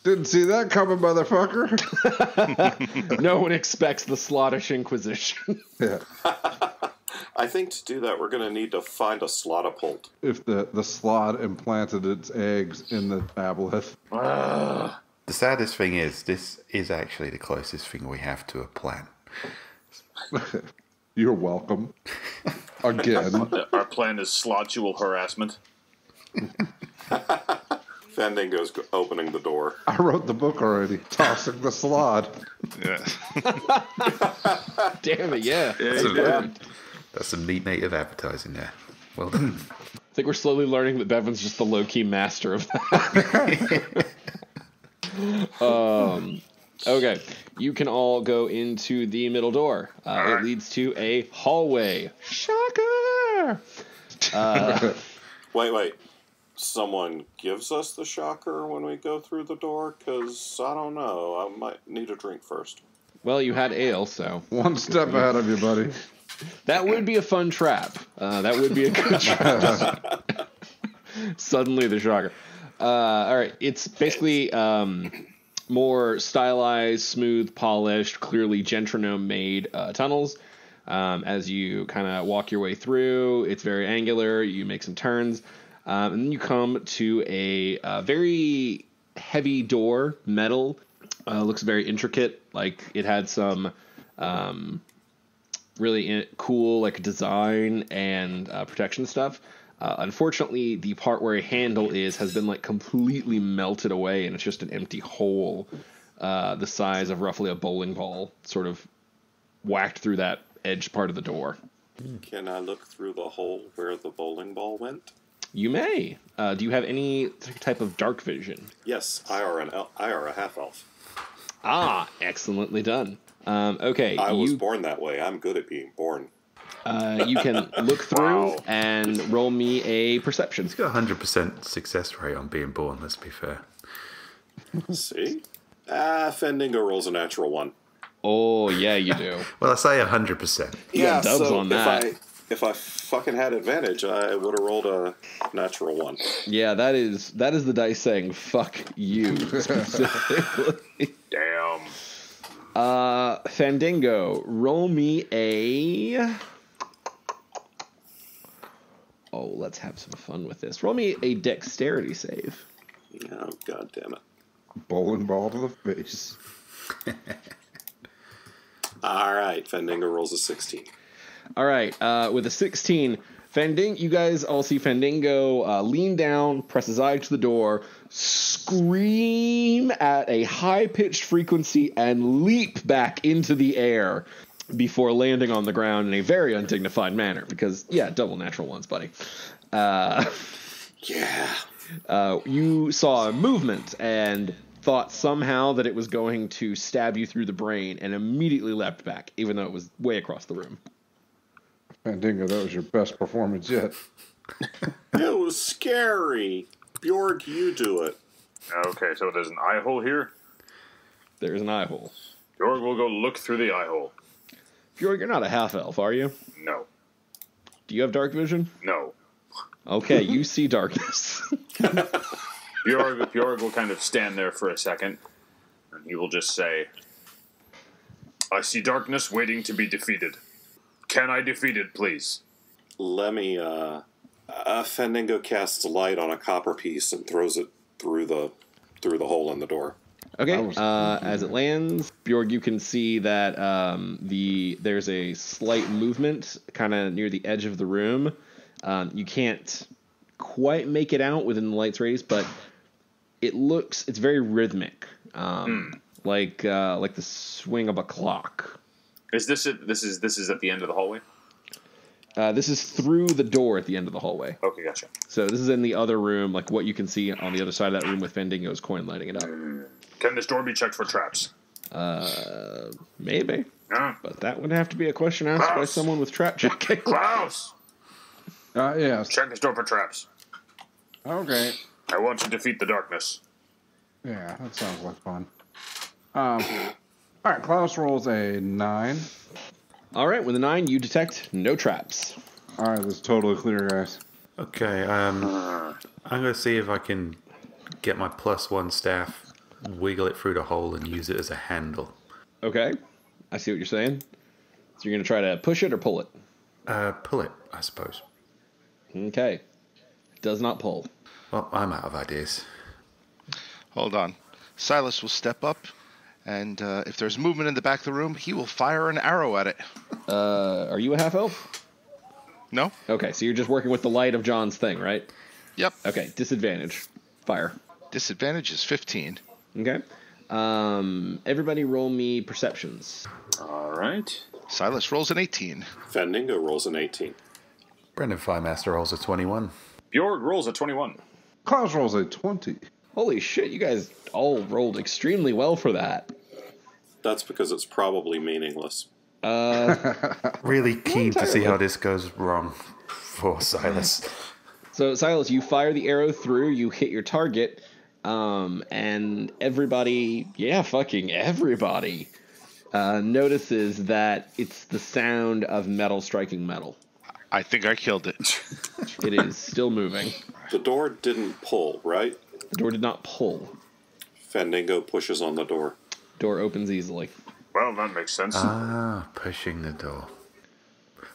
Didn't see that coming, motherfucker. No one expects the Slottish Inquisition. Yeah. I think to do that, we're going to need to find a slotapult. If the slot implanted its eggs in the aboleth. The saddest thing is, this is actually the closest thing we have to a plan. You're welcome. Again. Our plan is slotual harassment. Fandango's opening the door. I wrote the book already. Tossing the slot. Yeah. Damn it, yeah. That's some neat native advertising there. Well done. I think we're slowly learning that Bevan's just the low-key master of that. Okay, you can all go into the middle door. It leads to a hallway. Shocker! Wait. Someone gives us the shocker when we go through the door? Because, I don't know, I might need a drink first. Well, you had ale, so... One step ahead of you, buddy. That would be a fun trap. That would be a good trap. Suddenly the shocker. All right, it's basically more stylized, smooth, polished, clearly Gentrignome-made tunnels. As you kind of walk your way through, it's very angular. You make some turns. And then you come to a very heavy door, metal. Looks very intricate. Like it had some really cool like design and protection stuff. Unfortunately, the part where a handle has been like completely melted away, and it's just an empty hole the size of roughly a bowling ball, sort of whacked through that edge part of the door. Can I look through the hole where the bowling ball went? You may. Do you have any type of dark vision? Yes, I are a half elf. Ah, excellently done. Okay, I was born that way. I'm good at being born. You can look through Wow. and roll me a perception. He's got a 100% success rate on being born, let's be fair. See? Fendingo rolls a natural 1. Oh, yeah, you do. Well, I say 100%. Yeah, dubs on that. If I fucking had advantage, I would have rolled a natural 1. Yeah, that is the dice saying "fuck you" specifically. Damn. Fandango, roll me a. Oh, let's have some fun with this. Roll me a dexterity save. Oh, god damn it. Bowling ball to the face. All right, Fendingo rolls a 16. All right, with a 16, you guys all see Fandango lean down, press his eye to the door, scream at a high-pitched frequency, and leap back into the air before landing on the ground in a very undignified manner. Because, yeah, double natural ones, buddy. Yeah. You saw a movement and thought somehow that it was going to stab you through the brain and immediately leapt back, even though it was way across the room. Fandango, that was your best performance yet. It was scary. Bjorg, you do it. Okay, so there's an eye hole here. There's an eye hole. Bjorg will go look through the eye hole. Bjorg, you're not a half-elf, are you? No. Do you have dark vision? No. Okay, you see darkness. Bjorg will kind of stand there for a second, and he will just say, I see darkness waiting to be defeated. Can I defeat it, please? Let me, Fendingo casts light on a copper piece and throws it through the hole in the door. Okay, as it lands, Bjorg, you can see that there's a slight movement kind of near the edge of the room. You can't quite make it out within the light's radius, but it's very rhythmic, like the swing of a clock. Is this it? This is at the end of the hallway? This is through the door at the end of the hallway. Okay, gotcha. So this is in the other room, like what you can see on the other side of that room with Fandango's coin lighting it up. Can this door be checked for traps? Maybe. Ah. But that would have to be a question asked by Klaus. someone with trap checking. Klaus! Yes. Check this door for traps. Okay. I want to defeat the darkness. Yeah, that sounds like fun. All right, Klaus rolls a 9. All right, with a 9, you detect no traps. All right, that's totally clear, guys. Okay, I'm going to see if I can get my +1 staff, wiggle it through the hole, and use it as a handle. Okay, I see what you're saying. So you're going to try to push it or pull it? Pull it, I suppose. Okay. Does not pull. Well, I'm out of ideas. Hold on. Silas will step up, and if there's movement in the back of the room, he will fire an arrow at it. Are you a half-elf? No? Okay, so you're just working with the light of John's thing, right? Yep. Okay, disadvantage. Fire. Disadvantage is 15. Okay. Everybody roll me perceptions. All right. Silas rolls an 18. Fendingo rolls an 18. Brendan Firemaster rolls a 21. Bjorg rolls a 21. Klaus rolls a 20. Holy shit, you guys all rolled extremely well for that. That's because it's probably meaningless. Really keen to see how this goes wrong for Silas. So, Silas, you fire the arrow through, you hit your target, and everybody, fucking everybody, notices that it's the sound of metal striking metal. I think I killed it. It is still moving. The door didn't pull, right? The door did not pull. Fendingo pushes on the door. Door opens easily. Well, that makes sense. Pushing the door.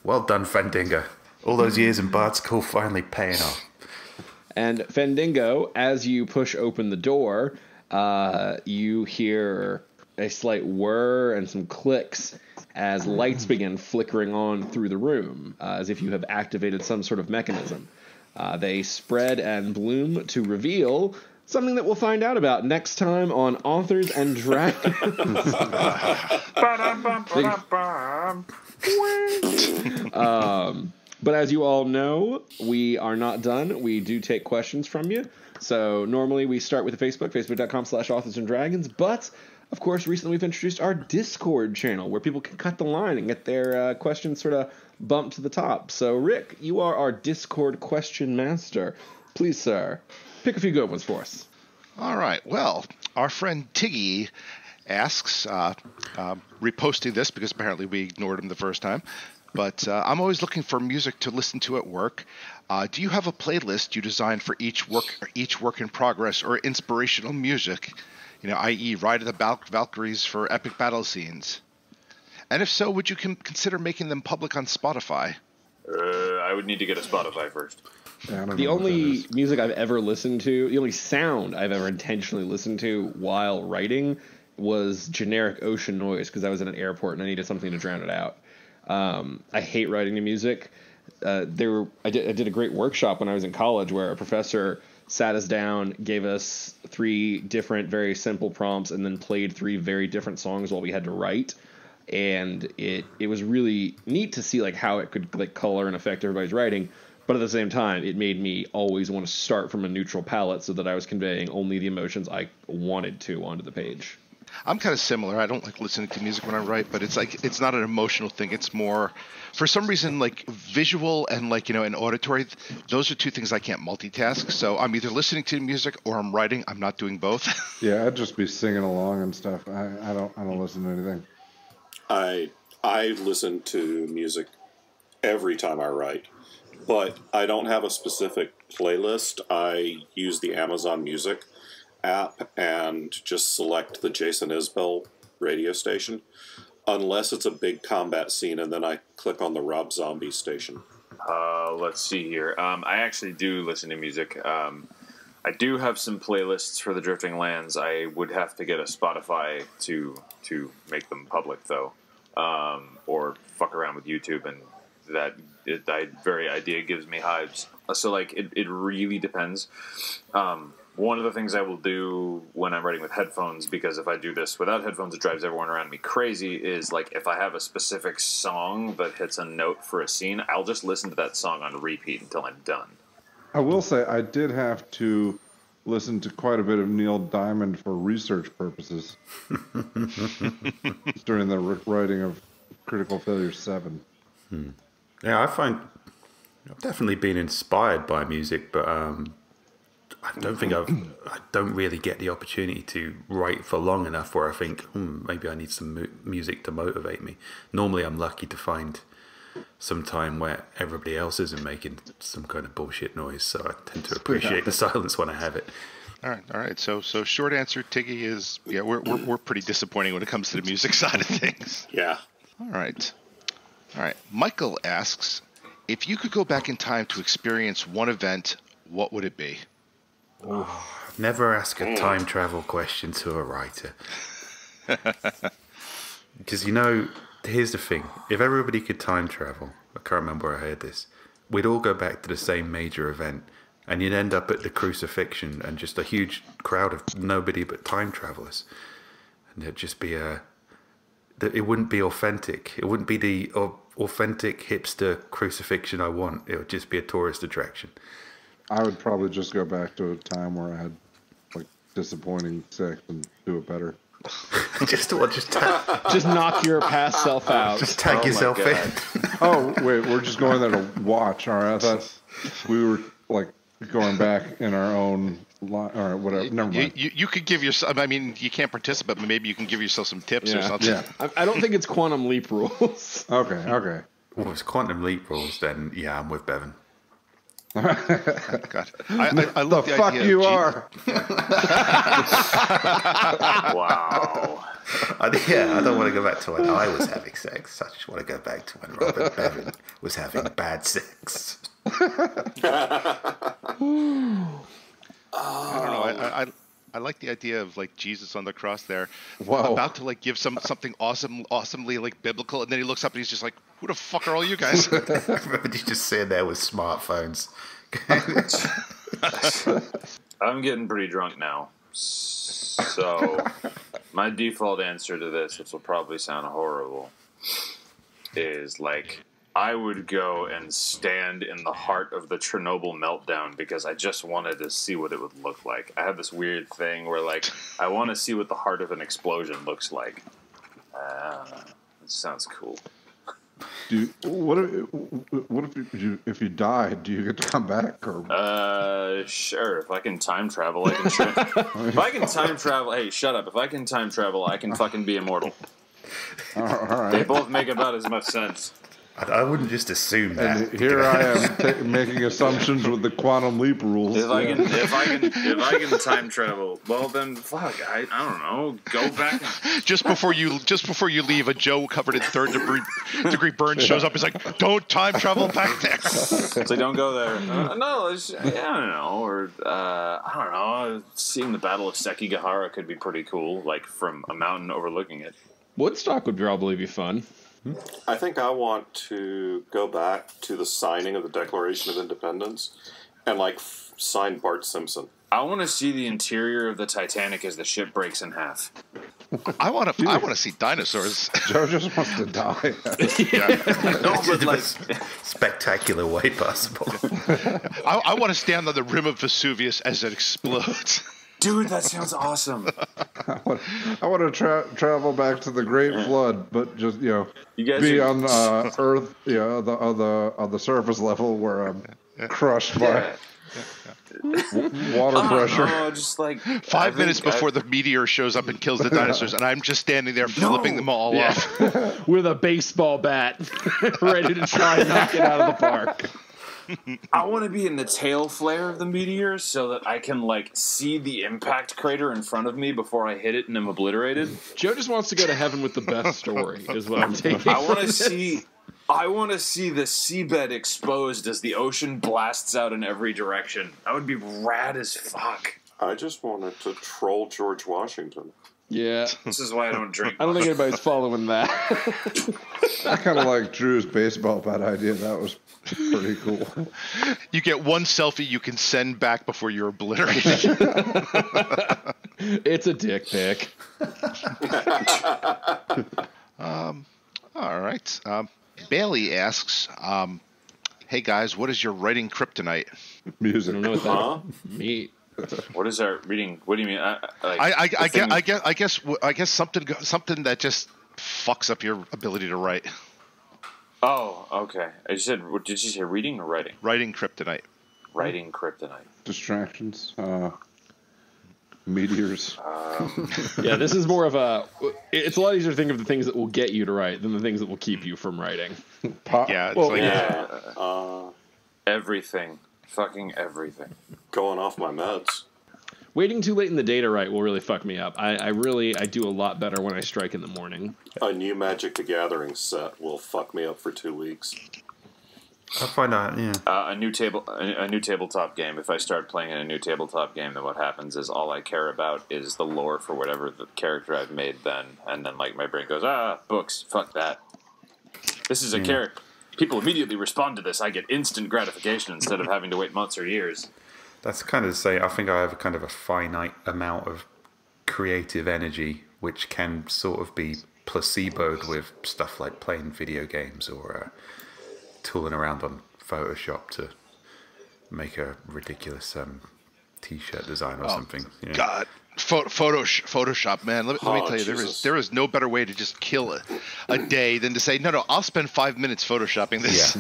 Well done, Fandango. All those years in Bard School finally paying off. And Fandango, as you push open the door, you hear a slight whir and some clicks as lights begin flickering on through the room, as if you have activated some sort of mechanism. They spread and bloom to reveal something that we'll find out about next time on Authors and Dragons. But as you all know, we are not done. We do take questions from you. So normally we start with the facebook.com/authors and dragons. But, of course, recently we've introduced our Discord channel where people can cut the line and get their questions sort of bumped to the top. So, Rick, you are our Discord question master. Please, sir, pick a few good ones for us. All right. Well, our friend Tiggy asks, reposting this because apparently we ignored him the first time, but I'm always looking for music to listen to at work. Do you have a playlist you designed for each work in progress or inspirational music? I.e., Ride of the Valkyries for epic battle scenes. And if so, would you consider making them public on Spotify? I would need to get a Spotify first. Yeah, I don't The know what that only is. music I've ever listened to, the only sound I've ever intentionally listened to while writing was generic ocean noise because I was at an airport and I needed something to drown it out. I hate writing to music. I did a great workshop when I was in college where a professor sat us down, gave us 3 different very simple prompts, and then played 3 very different songs while we had to write. And it was really neat to see like how it could like color and affect everybody's writing. But at the same time, it made me always want to start from a neutral palette so that I was conveying only the emotions I wanted to onto the page. I'm kind of similar. I don't like listening to music when I write, but it's not an emotional thing. It's more, for some reason, like visual and and auditory. Those are 2 things I can't multitask. So I'm either listening to music or I'm writing. I'm not doing both. Yeah, I'd just be singing along and stuff. I don't listen to anything. I listen to music every time I write, but I don't have a specific playlist. I use the Amazon Music app and just select the Jason Isbell radio station, unless it's a big combat scene, and then I click on the Rob Zombie station. Let's see here. I actually do listen to music. I do have some playlists for the Drifting Lands. I would have to get a Spotify to make them public, though, or fuck around with YouTube, and that very idea gives me hives. So, like, it really depends. One of the things I will do when I'm writing with headphones, because if I do this without headphones, it drives everyone around me crazy, is, like, if I have a specific song that hits a note for a scene, I'll just listen to that song on repeat until I'm done. I will say I did have to listen to quite a bit of Neil Diamond for research purposes during the writing of Critical Failure 7. Yeah, I've definitely been inspired by music, but I don't really get the opportunity to write for long enough where I think, maybe I need some music to motivate me. Normally I'm lucky to find some time where everybody else isn't making some kind of bullshit noise, so I tend to appreciate the silence when I have it. All right. So short answer, Tiggy, is we're pretty disappointing when it comes to the music side of things. Yeah. All right. Michael asks, if you could go back in time to experience one event, what would it be? Never ask a time travel question to a writer. Because, here's the thing. If everybody could time travel, I can't remember where I heard this, we'd all go back to the same major event, and you'd end up at the crucifixion and just a huge crowd of nobody but time travelers. And it'd just be it wouldn't be authentic. It wouldn't be the authentic hipster crucifixion I want. It would just be a tourist attraction. I would probably just go back to a time where I had like disappointing sex and do it better. just knock your past self out. Just tag yourself in. Oh wait, we're just going there to watch. All right, I thought we were like going back in our own. All right, whatever. Never mind. You could give yourself. I mean, you can't participate, but maybe you can give yourself some tips or something. Yeah. I don't think it's quantum leap rules. Okay. Well, if it's quantum leap rules, then yeah, I'm with Bevan. God. I love the fuck you are. Wow. I don't want to go back to when I was having sex. I just want to go back to when Robert Bevan was having bad sex. I don't know. I like the idea of like Jesus on the cross there, about to like give something awesomely like biblical, and then he looks up and he's just like, "Who the fuck are all you guys?" Everybody's just sitting there with smartphones. I'm getting pretty drunk now, so my default answer to this, which will probably sound horrible, is like I would go and stand in the heart of the Chernobyl meltdown because I just wanted to see what it would look like. I have this weird thing where, like, I want to see what the heart of an explosion looks like. It sounds cool. What if you die? Do you get to come back? Or Sure. If I can time travel, I can. If I can time travel, hey, shut up. If I can time travel, I can fucking be immortal. All right. They both make about as much sense. I wouldn't just assume that. And here I am making assumptions with the quantum leap rules. If I can time travel, well then, fuck, I don't know. Go back. Just before you leave, a Joe covered in third-degree burn shows up. He's like, "Don't time travel back there." So don't go there. No, I don't know. Or I don't know. Seeing the Battle of Sekigahara could be pretty cool, like from a mountain overlooking it. Woodstock would probably be fun. I think I want to go back to the signing of the Declaration of Independence and, like, sign Bart Simpson. I want to see the interior of the Titanic as the ship breaks in half. I want to see dinosaurs. Joe just wants to die. No, but like spectacular way possible. I want to stand on the rim of Vesuvius as it explodes. Dude, that sounds awesome. I want to travel back to the Great Flood, but just be on Earth, on the surface level where I'm crushed by water pressure. Oh, just like 5 minutes before the meteor shows up and kills the dinosaurs, and I'm just standing there flipping them all off with a baseball bat, ready to try and knock it out of the park. I want to be in the tail flare of the meteor so that I can, like, see the impact crater in front of me before I hit it and am obliterated. Joe just wants to go to heaven with the best story, is what I'm taking. I want to see the seabed exposed as the ocean blasts out in every direction. That would be rad as fuck. I just wanted to troll George Washington. Yeah. This is why I don't drink. I don't think anybody's following that. I kind of like Drew's baseball bat idea. That was pretty cool. You get one selfie you can send back before you're obliterated. It's a dick pic. All right. Bailey asks, "Hey guys, what is your writing kryptonite?" Music. I don't know what that means. What is our reading? What do you mean? I guess something that just fucks up your ability to write. Oh, okay. Did you say reading or writing? Writing kryptonite. Writing kryptonite. Distractions. Meteors. Yeah, this is more of a... It's a lot easier to think of the things that will get you to write than the things that will keep you from writing. Everything. Fucking everything. Going off my meds. Waiting too late in the day to write will really fuck me up. I do a lot better when I strike in the morning. A new Magic the Gathering set will fuck me up for 2 weeks. I'll find out, yeah. A new tabletop game. If I start playing in a new tabletop game, then what happens is all I care about is the lore for whatever the character I've made then. And then, like, my brain goes, books, fuck that. This is a character. People immediately respond to this. I get instant gratification instead of having to wait months or years. That's kind of to say, I think I have a kind of a finite amount of creative energy, which can sort of be placeboed with stuff like playing video games or tooling around on Photoshop to make a ridiculous t-shirt design or something. Yeah. God, Photoshop, man. Let me tell you, there is no better way to just kill a day than to say, no, I'll spend 5 minutes Photoshopping this.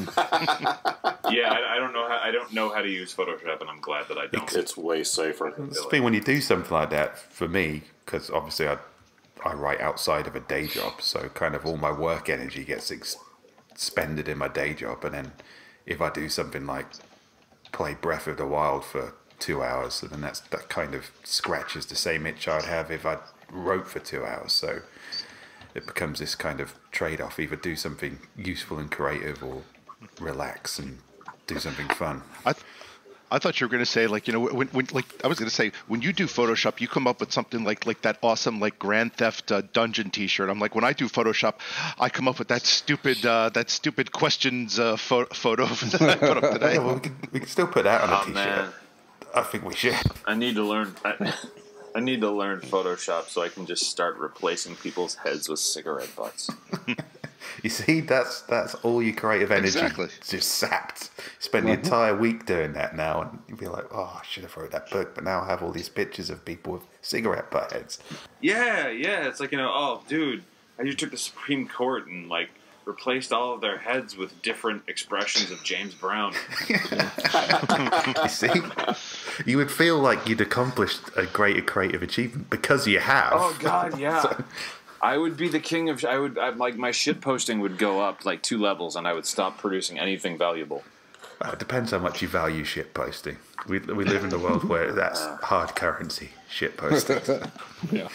Yeah. I don't know how to use Photoshop, and I'm glad that I don't. It's way safer. The thing when you do something like that, for me, because obviously I write outside of a day job, so kind of all my work energy gets expended in my day job, and then if I do something like play Breath of the Wild for 2 hours, and then that kind of scratches the same itch I'd have if I wrote for 2 hours. So it becomes this kind of trade-off: either do something useful and creative, or relax and do something fun. I thought you were going to say, like, when I was going to say, when you do Photoshop, you come up with something like that awesome, like, Grand Theft Dungeon T-shirt. I'm like, when I do Photoshop, I come up with that stupid questions photo that I put up today. Well, we can still put that on a T-shirt. Man. I think we should. I need to learn. I need to learn Photoshop so I can just start replacing people's heads with cigarette butts. You see, that's all your creative energy Exactly. just sapped. Spend the entire week doing that now, and you'd be like, oh, I should have wrote that book, but now I have all these pictures of people with cigarette butt heads. Yeah, it's like, oh, dude, I just took the Supreme Court and, like, replaced all of their heads with different expressions of James Brown. You see? You would feel like you'd accomplished a greater creative achievement because you have. Oh, God, yeah. I would be the king of... my shit posting would go up, like, 2 levels, and I would stop producing anything valuable. It depends how much you value shit posting. We live in a world where that's hard currency, shit posting. Yeah.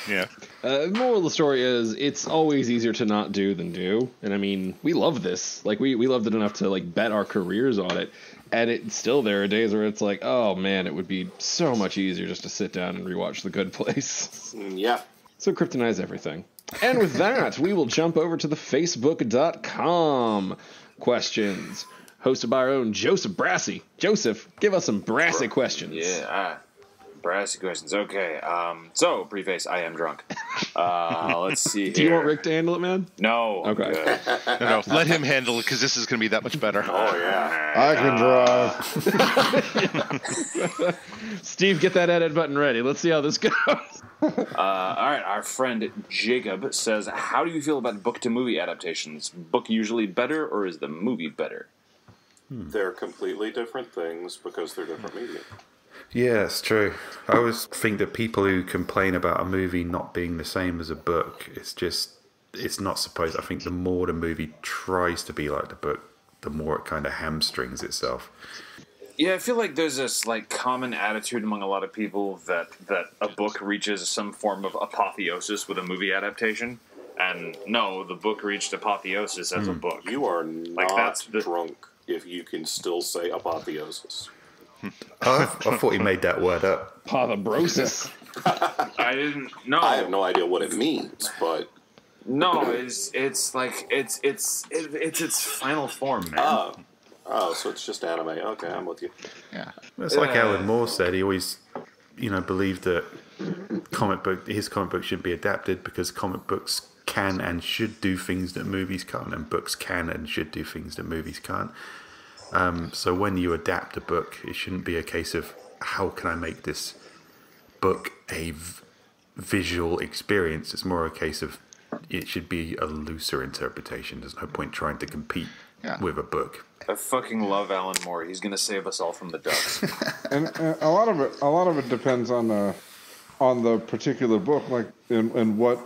Moral of the story is, it's always easier to not do than do. And I mean, we love this. Like, we loved it enough to, like, bet our careers on it. And still there are days where it's like, oh man, it would be so much easier just to sit down and rewatch The Good Place. Yeah. So kryptonize everything. And with that, we will jump over to the Facebook.com questions, hosted by our own Joseph Brassy. Joseph, give us some Brassy questions. Yeah, Brassy questions. Okay, so, preface, I am drunk. Let's see here. Do you want Rick to handle it, man? No. Okay. No, let him handle it, because this is going to be that much better. Oh, yeah. I can drive. Steve, get that edit button ready. Let's see how this goes. All right, our friend Jacob says, how do you feel about book-to-movie adaptations? Book usually better, or is the movie better? They're completely different things because they're different media. Yeah, it's true. I always think that people who complain about a movie not being the same as a book, it's not supposed. I think the more the movie tries to be like the book, the more it kind of hamstrings itself. Yeah, I feel like there's this like common attitude among a lot of people that a book reaches some form of apotheosis with a movie adaptation. And no, the book reached apotheosis as a book. You are Like, not that's the- drunk if you can still say apotheosis. I thought he made that word up. Apotheosis. I didn't know. I have no idea what it means, but No, it's its final form, man. oh, so it's just anime. Okay, I'm with you. It's like Alan Moore said. He always, believed that his comic book should be adapted because comic books can and should do things that movies can't, and books can and should do things that movies can't. So when you adapt a book, it shouldn't be a case of how can I make this book a visual experience. It's more a case of it should be a looser interpretation. There's no point trying to compete with a book. I fucking love Alan Moore. He's gonna save us all from the ducks. And a lot of it depends on the particular book, like and what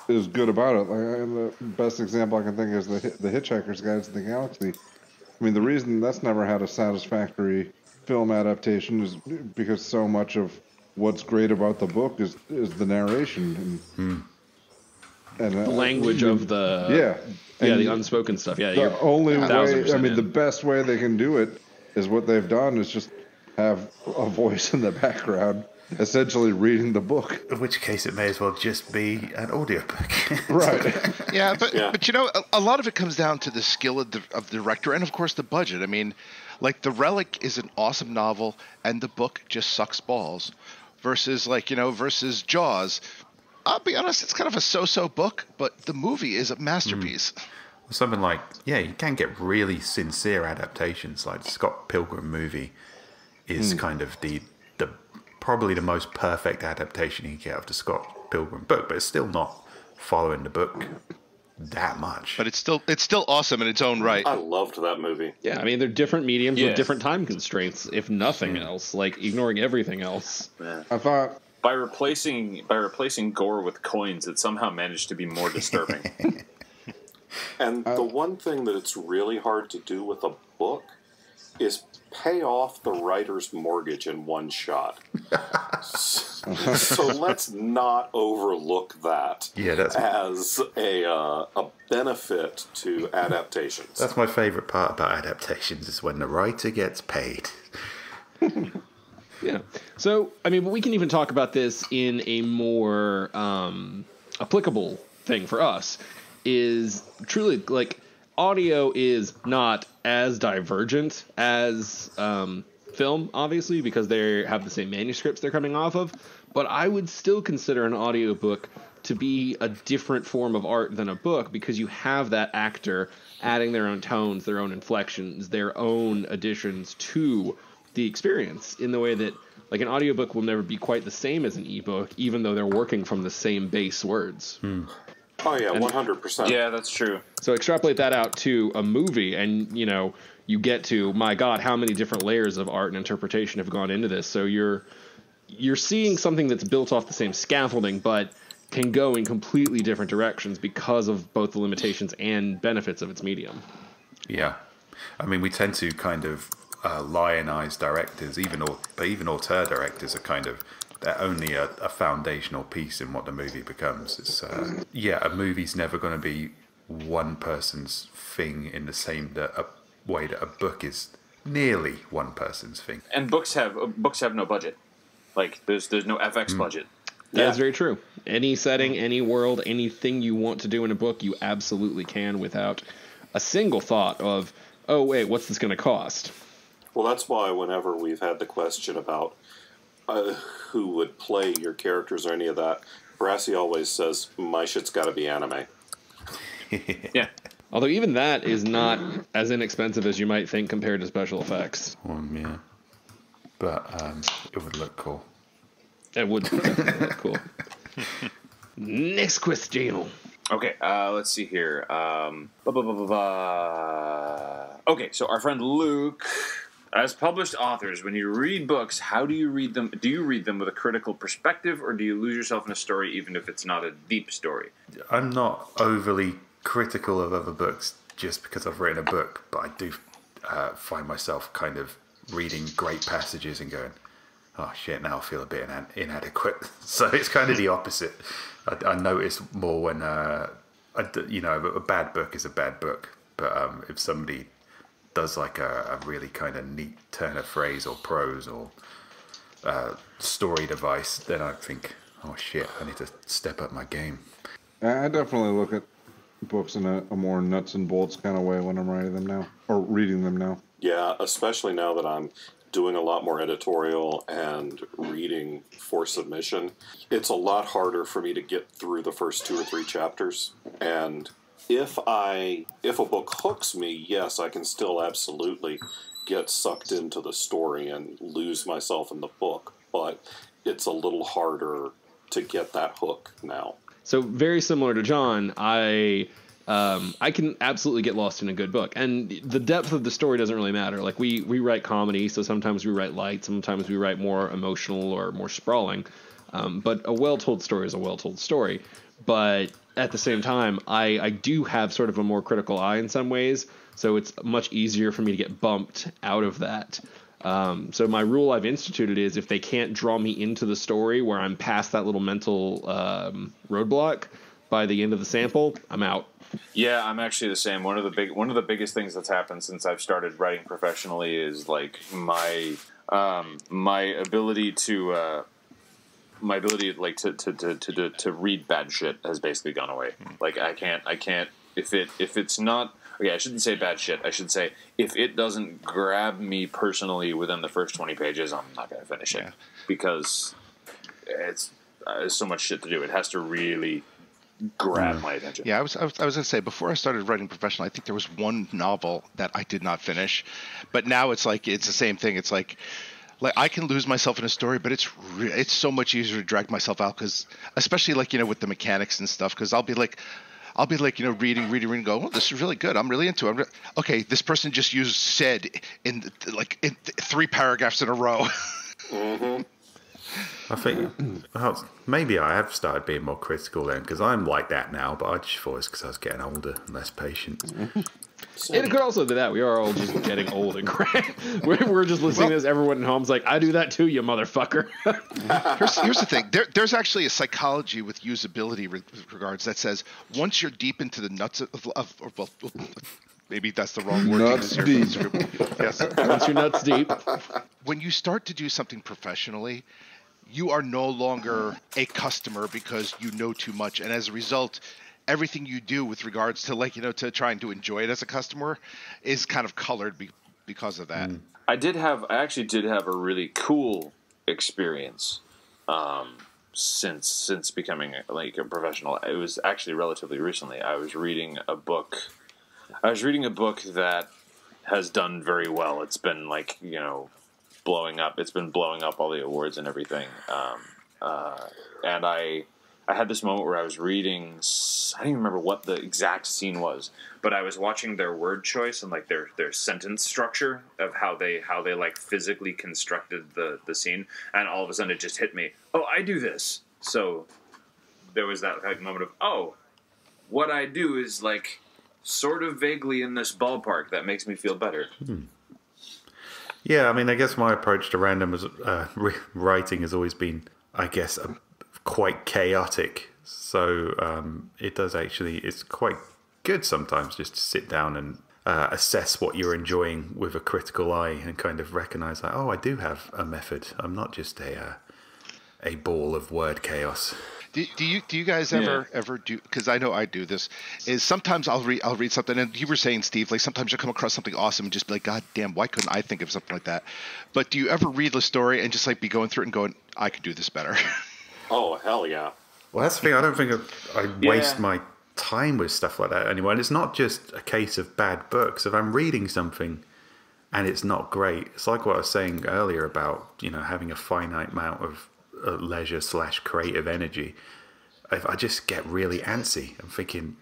is good about it. Like the best example I can think is the Hitchhiker's Guide to the Galaxy. I mean, the reason that's never had a satisfactory film adaptation is because so much of what's great about the book is the narration and The language of the the unspoken stuff. Yeah, the only way, 1000% the best way they can do it is what they've done is just have a voice in the background, essentially reading the book. In which case, it may as well just be an audiobook. Right. But a lot of it comes down to the skill of the director and, of course, the budget. I mean, like, The Relic is an awesome novel, and the book just sucks balls. Versus Jaws. I'll be honest, it's kind of a so-so book, but the movie is a masterpiece. Something like, you can get really sincere adaptations. Like the Scott Pilgrim movie is kind of the probably the most perfect adaptation you can get of the Scott Pilgrim book, but it's still not following the book that much. But it's still awesome in its own right. I loved that movie. Yeah, I mean, they're different mediums with different time constraints, if nothing else, like ignoring everything else. Yeah. I thought By replacing gore with coins, it somehow managed to be more disturbing. And the one thing that it's really hard to do with a book is pay off the writer's mortgage in one shot. So let's not overlook that as a benefit to adaptations. That's my favourite part about adaptations is when the writer gets paid. Yeah. So, I mean, but we can even talk about this in a more applicable thing for us, is truly, like, audio is not as divergent as film, obviously, because they have the same manuscripts they're coming off of, but I would still consider an audiobook to be a different form of art than a book because you have that actor adding their own tones, their own inflections, their own additions to the experience in the way that like an audiobook will never be quite the same as an ebook, even though they're working from the same base words. Oh yeah, 100%. Yeah, that's true. So extrapolate that out to a movie and, you know, you get to, my God, how many different layers of art and interpretation have gone into this. So you're seeing something that's built off the same scaffolding, but can go in completely different directions because of both the limitations and benefits of its medium. Yeah. I mean, we tend to kind of lionize directors, even auteur directors are kind of, they're only a foundational piece in what the movie becomes. It's a movie's never going to be one person's thing in the same way that a book is nearly one person's thing. And books have no budget. Like there's no FX budget. That's very true. Any setting, any world, anything you want to do in a book, you absolutely can without a single thought of, oh wait, what's this going to cost? Well, that's why whenever we've had the question about who would play your characters or any of that, Brassy always says, my shit's got to be anime. Yeah. Although even that is not as inexpensive as you might think compared to special effects. Yeah. But it would look cool. It would definitely look cool. Next question. Okay, let's see here. Okay, so our friend Luke, as published authors, when you read books, how do you read them? Do you read them with a critical perspective, or do you lose yourself in a story even if it's not a deep story? I'm not overly critical of other books just because I've written a book, but I do find myself kind of reading great passages and going, oh shit, now I feel a bit inadequate. So it's kind of the opposite. I notice more when, a bad book is a bad book. But if somebody does like a really kind of neat turn of phrase or prose or story device, then I think, oh shit, I need to step up my game. I definitely look at books in a more nuts and bolts kind of way when I'm writing them now, or reading them now. Yeah, especially now that I'm doing a lot more editorial and reading for submission. It's a lot harder for me to get through the first 2 or 3 chapters. And if a book hooks me, yes, I can still absolutely get sucked into the story and lose myself in the book. But it's a little harder to get that hook now. So very similar to John, I can absolutely get lost in a good book, and the depth of the story doesn't really matter. Like we write comedy, so sometimes we write light, sometimes we write more emotional or more sprawling. But a well-told story is a well-told story. But at the same time, I do have sort of a more critical eye in some ways, so it's much easier for me to get bumped out of that. So my rule I've instituted is if they can't draw me into the story where I'm past that little mental roadblock by the end of the sample, I'm out. Yeah, I'm actually the same. One of the biggest things that's happened since I've started writing professionally is like my ability to read bad shit has basically gone away. Like I can't if it's not. Okay, I shouldn't say bad shit. I should say if it doesn't grab me personally within the first 20 pages, I'm not going to finish it because it's there's so much shit to do. It has to really grab my attention. Yeah, I was going to say, before I started writing professional, I think there was one novel that I did not finish, but now it's like it's the same thing. It's like I can lose myself in a story, but it's so much easier to drag myself out because, especially like with the mechanics and stuff, because I'll be like reading, go, oh, this is really good. I'm really into it. Okay, this person just used said in 3 paragraphs in a row. Mm-hmm. I think maybe I have started being more critical then, because I'm like that now, but I just thought it's because I was getting older and less patient. And it could also be that we are all just getting old and gray. We're just listening to this. Everyone at home's like, I do that too, you motherfucker. Here's the thing. There's actually a psychology with usability regards that says once you're deep into the nuts of maybe that's the wrong word. Nuts deep. Yes. Once you're nuts deep. When you start to do something professionally, you are no longer a customer because you know too much, and as a result, everything you do with regards to to trying to enjoy it as a customer is kind of colored because of that. I actually did have a really cool experience. since becoming like a professional. It was actually relatively recently. I was reading a book that has done very well. It's been like, blowing up. It's been blowing up all the awards and everything. And I had this moment where I was reading. I don't even remember what the exact scene was, but I was watching their word choice and like their sentence structure of how they like physically constructed the scene, and all of a sudden it just hit me. Oh, I do this. So there was that like moment of, oh, what I do is like sort of vaguely in this ballpark that makes me feel better. Yeah, I mean, I guess my approach to random writing has always been, I guess, quite chaotic. So it's quite good sometimes just to sit down and assess what you're enjoying with a critical eye and kind of recognize that, oh, I do have a method. I'm not just a ball of word chaos. Do you guys ever do? Because I know I do this. Is sometimes I'll read something, and you were saying, Steve, like sometimes you'll come across something awesome and just be like, God damn, why couldn't I think of something like that? But do you ever read the story and just like be going through it and going, I could do this better? Oh, hell yeah. Well, that's the thing. I don't think I waste my time with stuff like that anymore. And it's not just a case of bad books. If I'm reading something and it's not great, it's like what I was saying earlier about, having a finite amount of leisure/creative energy. If I just get really antsy, I'm thinking,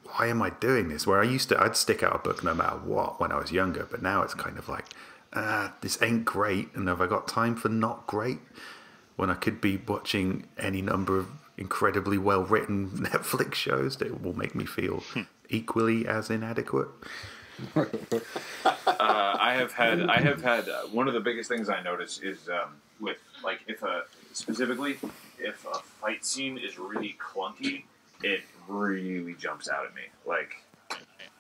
why am I doing this? Where I'd stick out a book no matter what when I was younger, but now it's kind of like, this ain't great, and have I got time for not great? When I could be watching any number of incredibly well-written Netflix shows that will make me feel equally as inadequate. I have had one of the biggest things I notice is with like if a fight scene is really clunky, it really jumps out at me. Like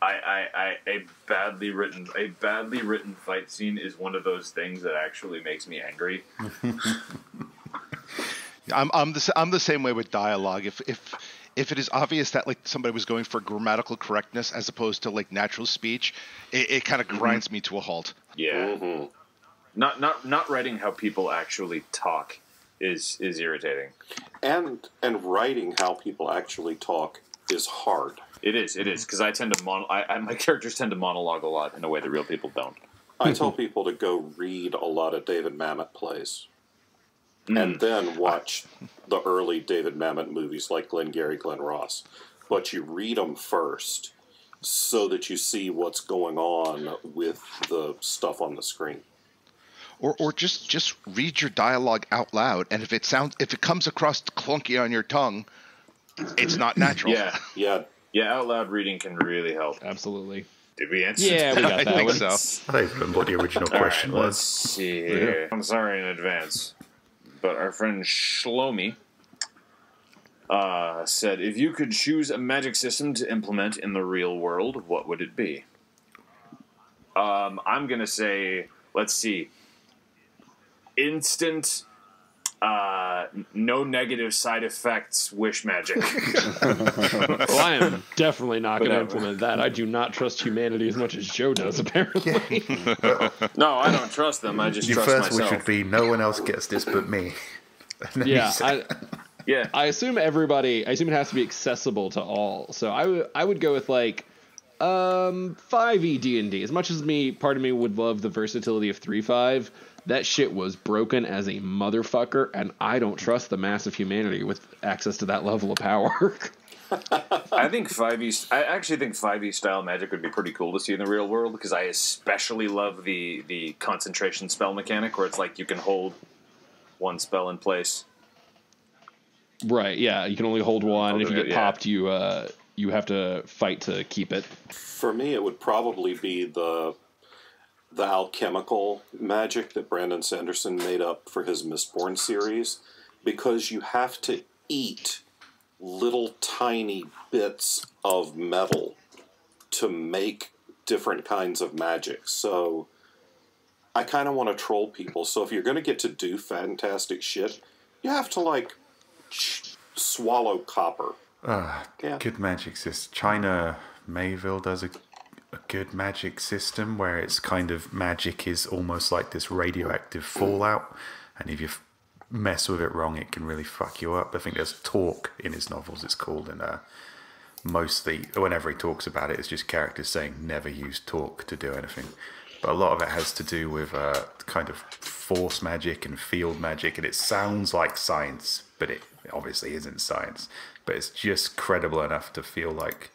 a badly written fight scene is one of those things that actually makes me angry. I'm the same way with dialogue. If it is obvious that like somebody was going for grammatical correctness as opposed to like natural speech, it kind of grinds me to a halt. Yeah. Mm-hmm. Not writing how people actually talk is irritating. And writing how people actually talk is hard. It is because I tend to my characters tend to monologue a lot in a way that real people don't. I tell people to go read a lot of David Mamet plays. And then watch the early David Mamet movies like Glengarry Glen Ross. But you read them first so that you see what's going on with the stuff on the screen. Or just read your dialogue out loud, and if it comes across clunky on your tongue, it's not natural. Yeah, out loud reading can really help. Absolutely. Did we answer? Yeah, we got that. I think one. so. I don't remember what the original question was. Let's see here. I'm sorry in advance. But our friend Shlomi said, if you could choose a magic system to implement in the real world, what would it be? I'm going to say, let's see, instant, no negative side effects wish magic. Well, I am definitely not going to implement that. I do not trust humanity as much as Joe does, apparently. No, I don't trust them. I just trust myself. Your first wish would be, no one else gets this but me. I assume everybody. I assume it has to be accessible to all. So I would go with like 5e D&D. As much as part of me would love the versatility of 3.5. That shit was broken as a motherfucker, and I don't trust the mass of humanity with access to that level of power. I actually think 5e style magic would be pretty cool to see in the real world, because I especially love the concentration spell mechanic, where it's like you can hold one spell in place. Right, yeah, you can only hold one, and if you get popped, you have to fight to keep it. For me, it would probably be the alchemical magic that Brandon Sanderson made up for his Mistborn series, because you have to eat little tiny bits of metal to make different kinds of magic. So I kind of want to troll people. So if you're going to get to do fantastic shit, you have to like swallow copper. Good magic system. China Mayville does a good magic system where it's kind of magic is almost like this radioactive fallout, and if you mess with it wrong, it can really fuck you up. I think there's talk in his novels, it's called, and mostly, whenever he talks about it, it's just characters saying never use talk to do anything. But a lot of it has to do with kind of force magic and field magic, and it sounds like science, but it obviously isn't science. But it's just credible enough to feel like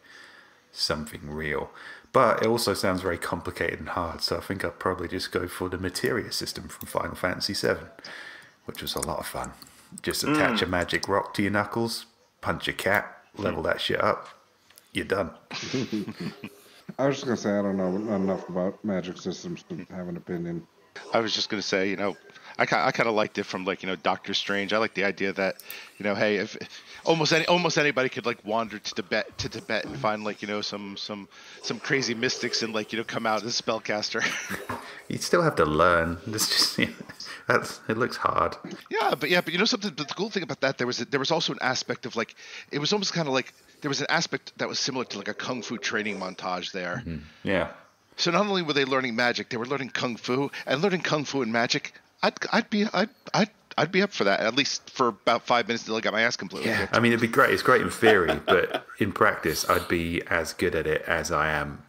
something real. But it also sounds very complicated and hard, so I think I'd probably just go for the materia system from Final Fantasy VII, which was a lot of fun. Just attach a magic rock to your knuckles, punch a cat, level that shit up, you're done. I was just going to say, I don't know enough about magic systems to have an opinion. I was just going to say, I kind of liked it from Doctor Strange. I like the idea that, hey, if almost anybody could wander to Tibet and find some crazy mystics and come out as a spellcaster. You'd still have to learn. It's just it looks hard. Yeah, but something. But the cool thing about that, there was also an aspect of it was almost kind of there was an aspect that was similar to a kung fu training montage there. Mm-hmm. Yeah. So not only were they learning magic, they were learning kung fu, and learning kung fu and magic. I'd be up for that, at least for about 5 minutes till I got my ass completely. Yeah, I mean, it'd be great. It's great in theory, but in practice, I'd be as good at it as I am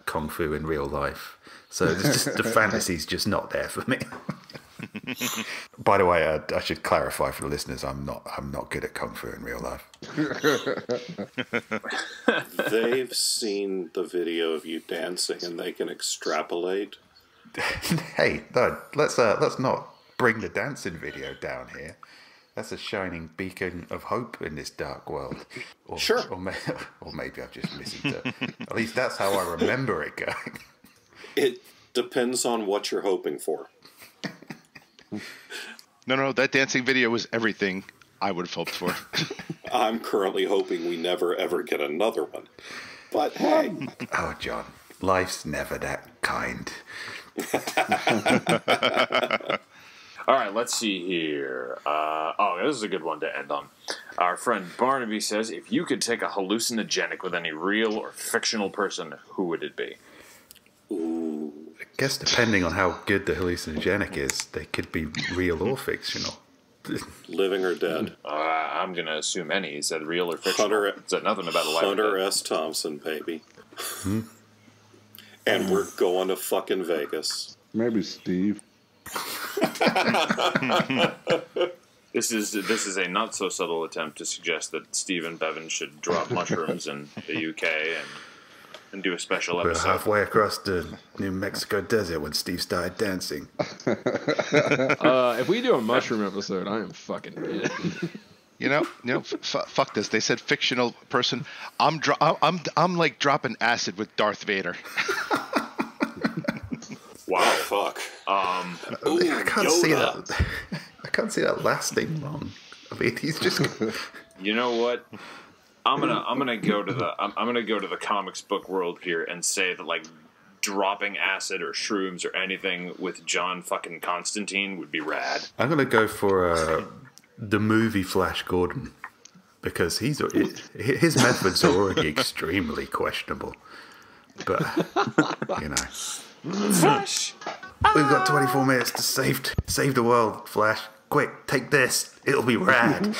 kung fu in real life. So the fantasy's just not there for me. By the way, I should clarify for the listeners: I'm not good at kung fu in real life. They've seen the video of you dancing, and they can extrapolate. Hey, no, let's not bring the dancing video down here. That's a shining beacon of hope in this dark world. Sure. Or maybe I've just listened to. At least that's how I remember it going. It depends on what you're hoping for. No, that dancing video was everything I would have hoped for. I'm currently hoping we never, ever get another one. But hey. Oh, John, life's never that kind. All right, let's see here. This is a good one to end on. Our friend Barnaby says, if you could take a hallucinogenic with any real or fictional person, who would it be? Ooh. I guess depending on how good the hallucinogenic is, they could be real or fictional. Living or dead? I'm going to assume any. He said real or fictional. He said nothing about a life Hunter S. Thompson, baby. And we're going to fucking Vegas. Maybe Steve. This is a not so subtle attempt to suggest that Steve and Bevan should drop mushrooms in the UK and do a special We're episode. halfway across the New Mexico desert when Steve started dancing. If we do a mushroom episode, I am fucking in. Fuck this. They said fictional person. I'm like dropping acid with Darth Vader. Wow, fuck. I can't see that. I can't see that lasting long. I mean, he's just. You know what? I'm gonna go to the comics book world here and say that dropping acid or shrooms or anything with John fucking Constantine would be rad. I'm gonna go for the movie Flash Gordon because his methods are already extremely questionable. But Flash. We've got 24 minutes to save the world, Flash. Quick, take this. It'll be rad.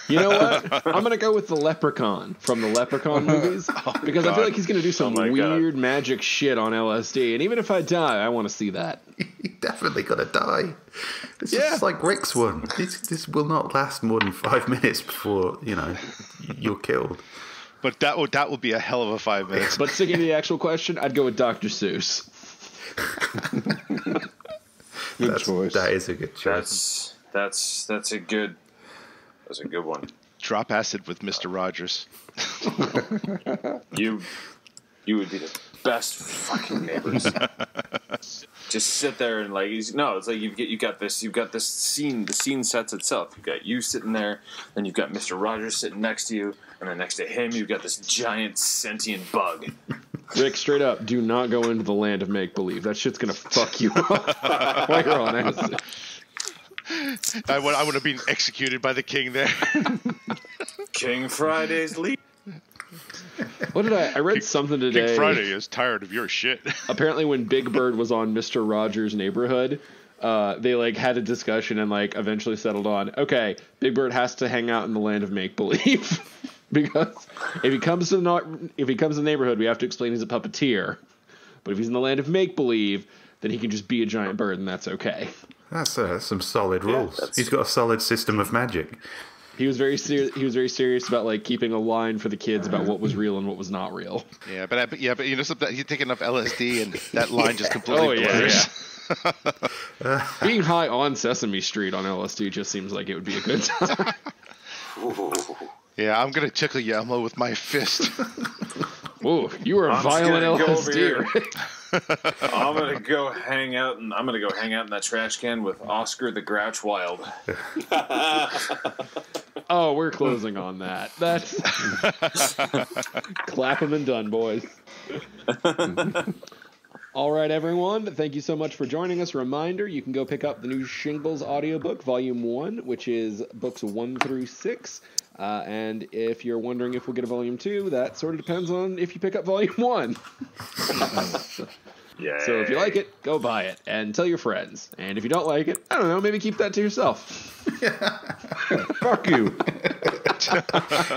You know what? I'm going to go with the Leprechaun from the Leprechaun movies because I feel like he's going to do some weird magic shit on LSD. And even if I die, I want to see that. You're definitely going to die. It's just like Rick's one. This will not last more than 5 minutes before, you're killed. But that will be a hell of a 5 minutes. But sticking to the actual question, I'd go with Dr. Seuss. Good choice. That is a good choice. That's a good one. Drop acid with Mr. Rogers. You would be the best fucking neighbors. Just sit there and it's like you got this scene. The scene sets itself. You've got you sitting there, then you've got Mr. Rogers sitting next to you, and then next to him you've got this giant sentient bug. Rick, straight up, do not go into the land of make-believe. That shit's going to fuck you up while you're on acid. I would have been executed by the king there. King Friday's lead. What did I read something today. King Friday is tired of your shit. Apparently when Big Bird was on Mr. Rogers' Neighborhood, they like had a discussion and like eventually settled on, okay, Big Bird has to hang out in the land of make believe because if he comes to the neighborhood, we have to explain he's a puppeteer. But if he's in the land of make believe, then he can just be a giant bird, and that's okay. That's some solid rules. He's got a solid system of magic. He was very serious about like keeping a line for the kids about what was real and what was not real. Yeah, but you know something, you take enough LSD and that line just completely blurs. Yeah. Being high on Sesame Street on LSD just seems like it would be a good time. Yeah, I'm gonna tickle you, Elmo, with my fist. Whoa, you were a violent LSD. I'm gonna go hang out in that trash can with Oscar the Grouch Wild. Oh, we're closing on that. That's clap 'em and done, boys. All right, everyone. Thank you so much for joining us. Reminder, you can go pick up the new Shingles audiobook, Volume 1, which is books 1 through 6. And if you're wondering if we'll get a Volume 2, that sort of depends on if you pick up Volume 1. Yeah. So if you like it, go buy it and tell your friends. And if you don't like it, I don't know, maybe keep that to yourself. Fuck you.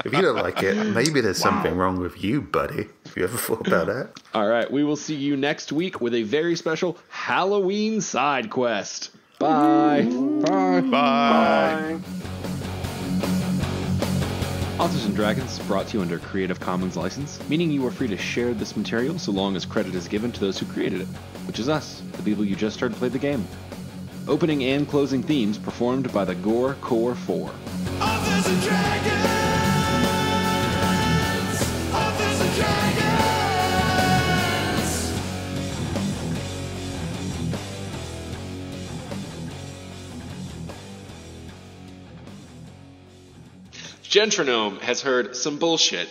If you don't like it, maybe there's something wrong with you, buddy. Have you ever thought about that? All right, we will see you next week with a very special Halloween side quest. Bye. Bye. Bye. Authors and Dragons is brought to you under a Creative Commons license, meaning you are free to share this material so long as credit is given to those who created it, which is us, the people you just heard play the game. Opening and closing themes performed by the Gore Core 4. Authors and Dragons! Authors and Dragons! Gentrignome has heard some bullshit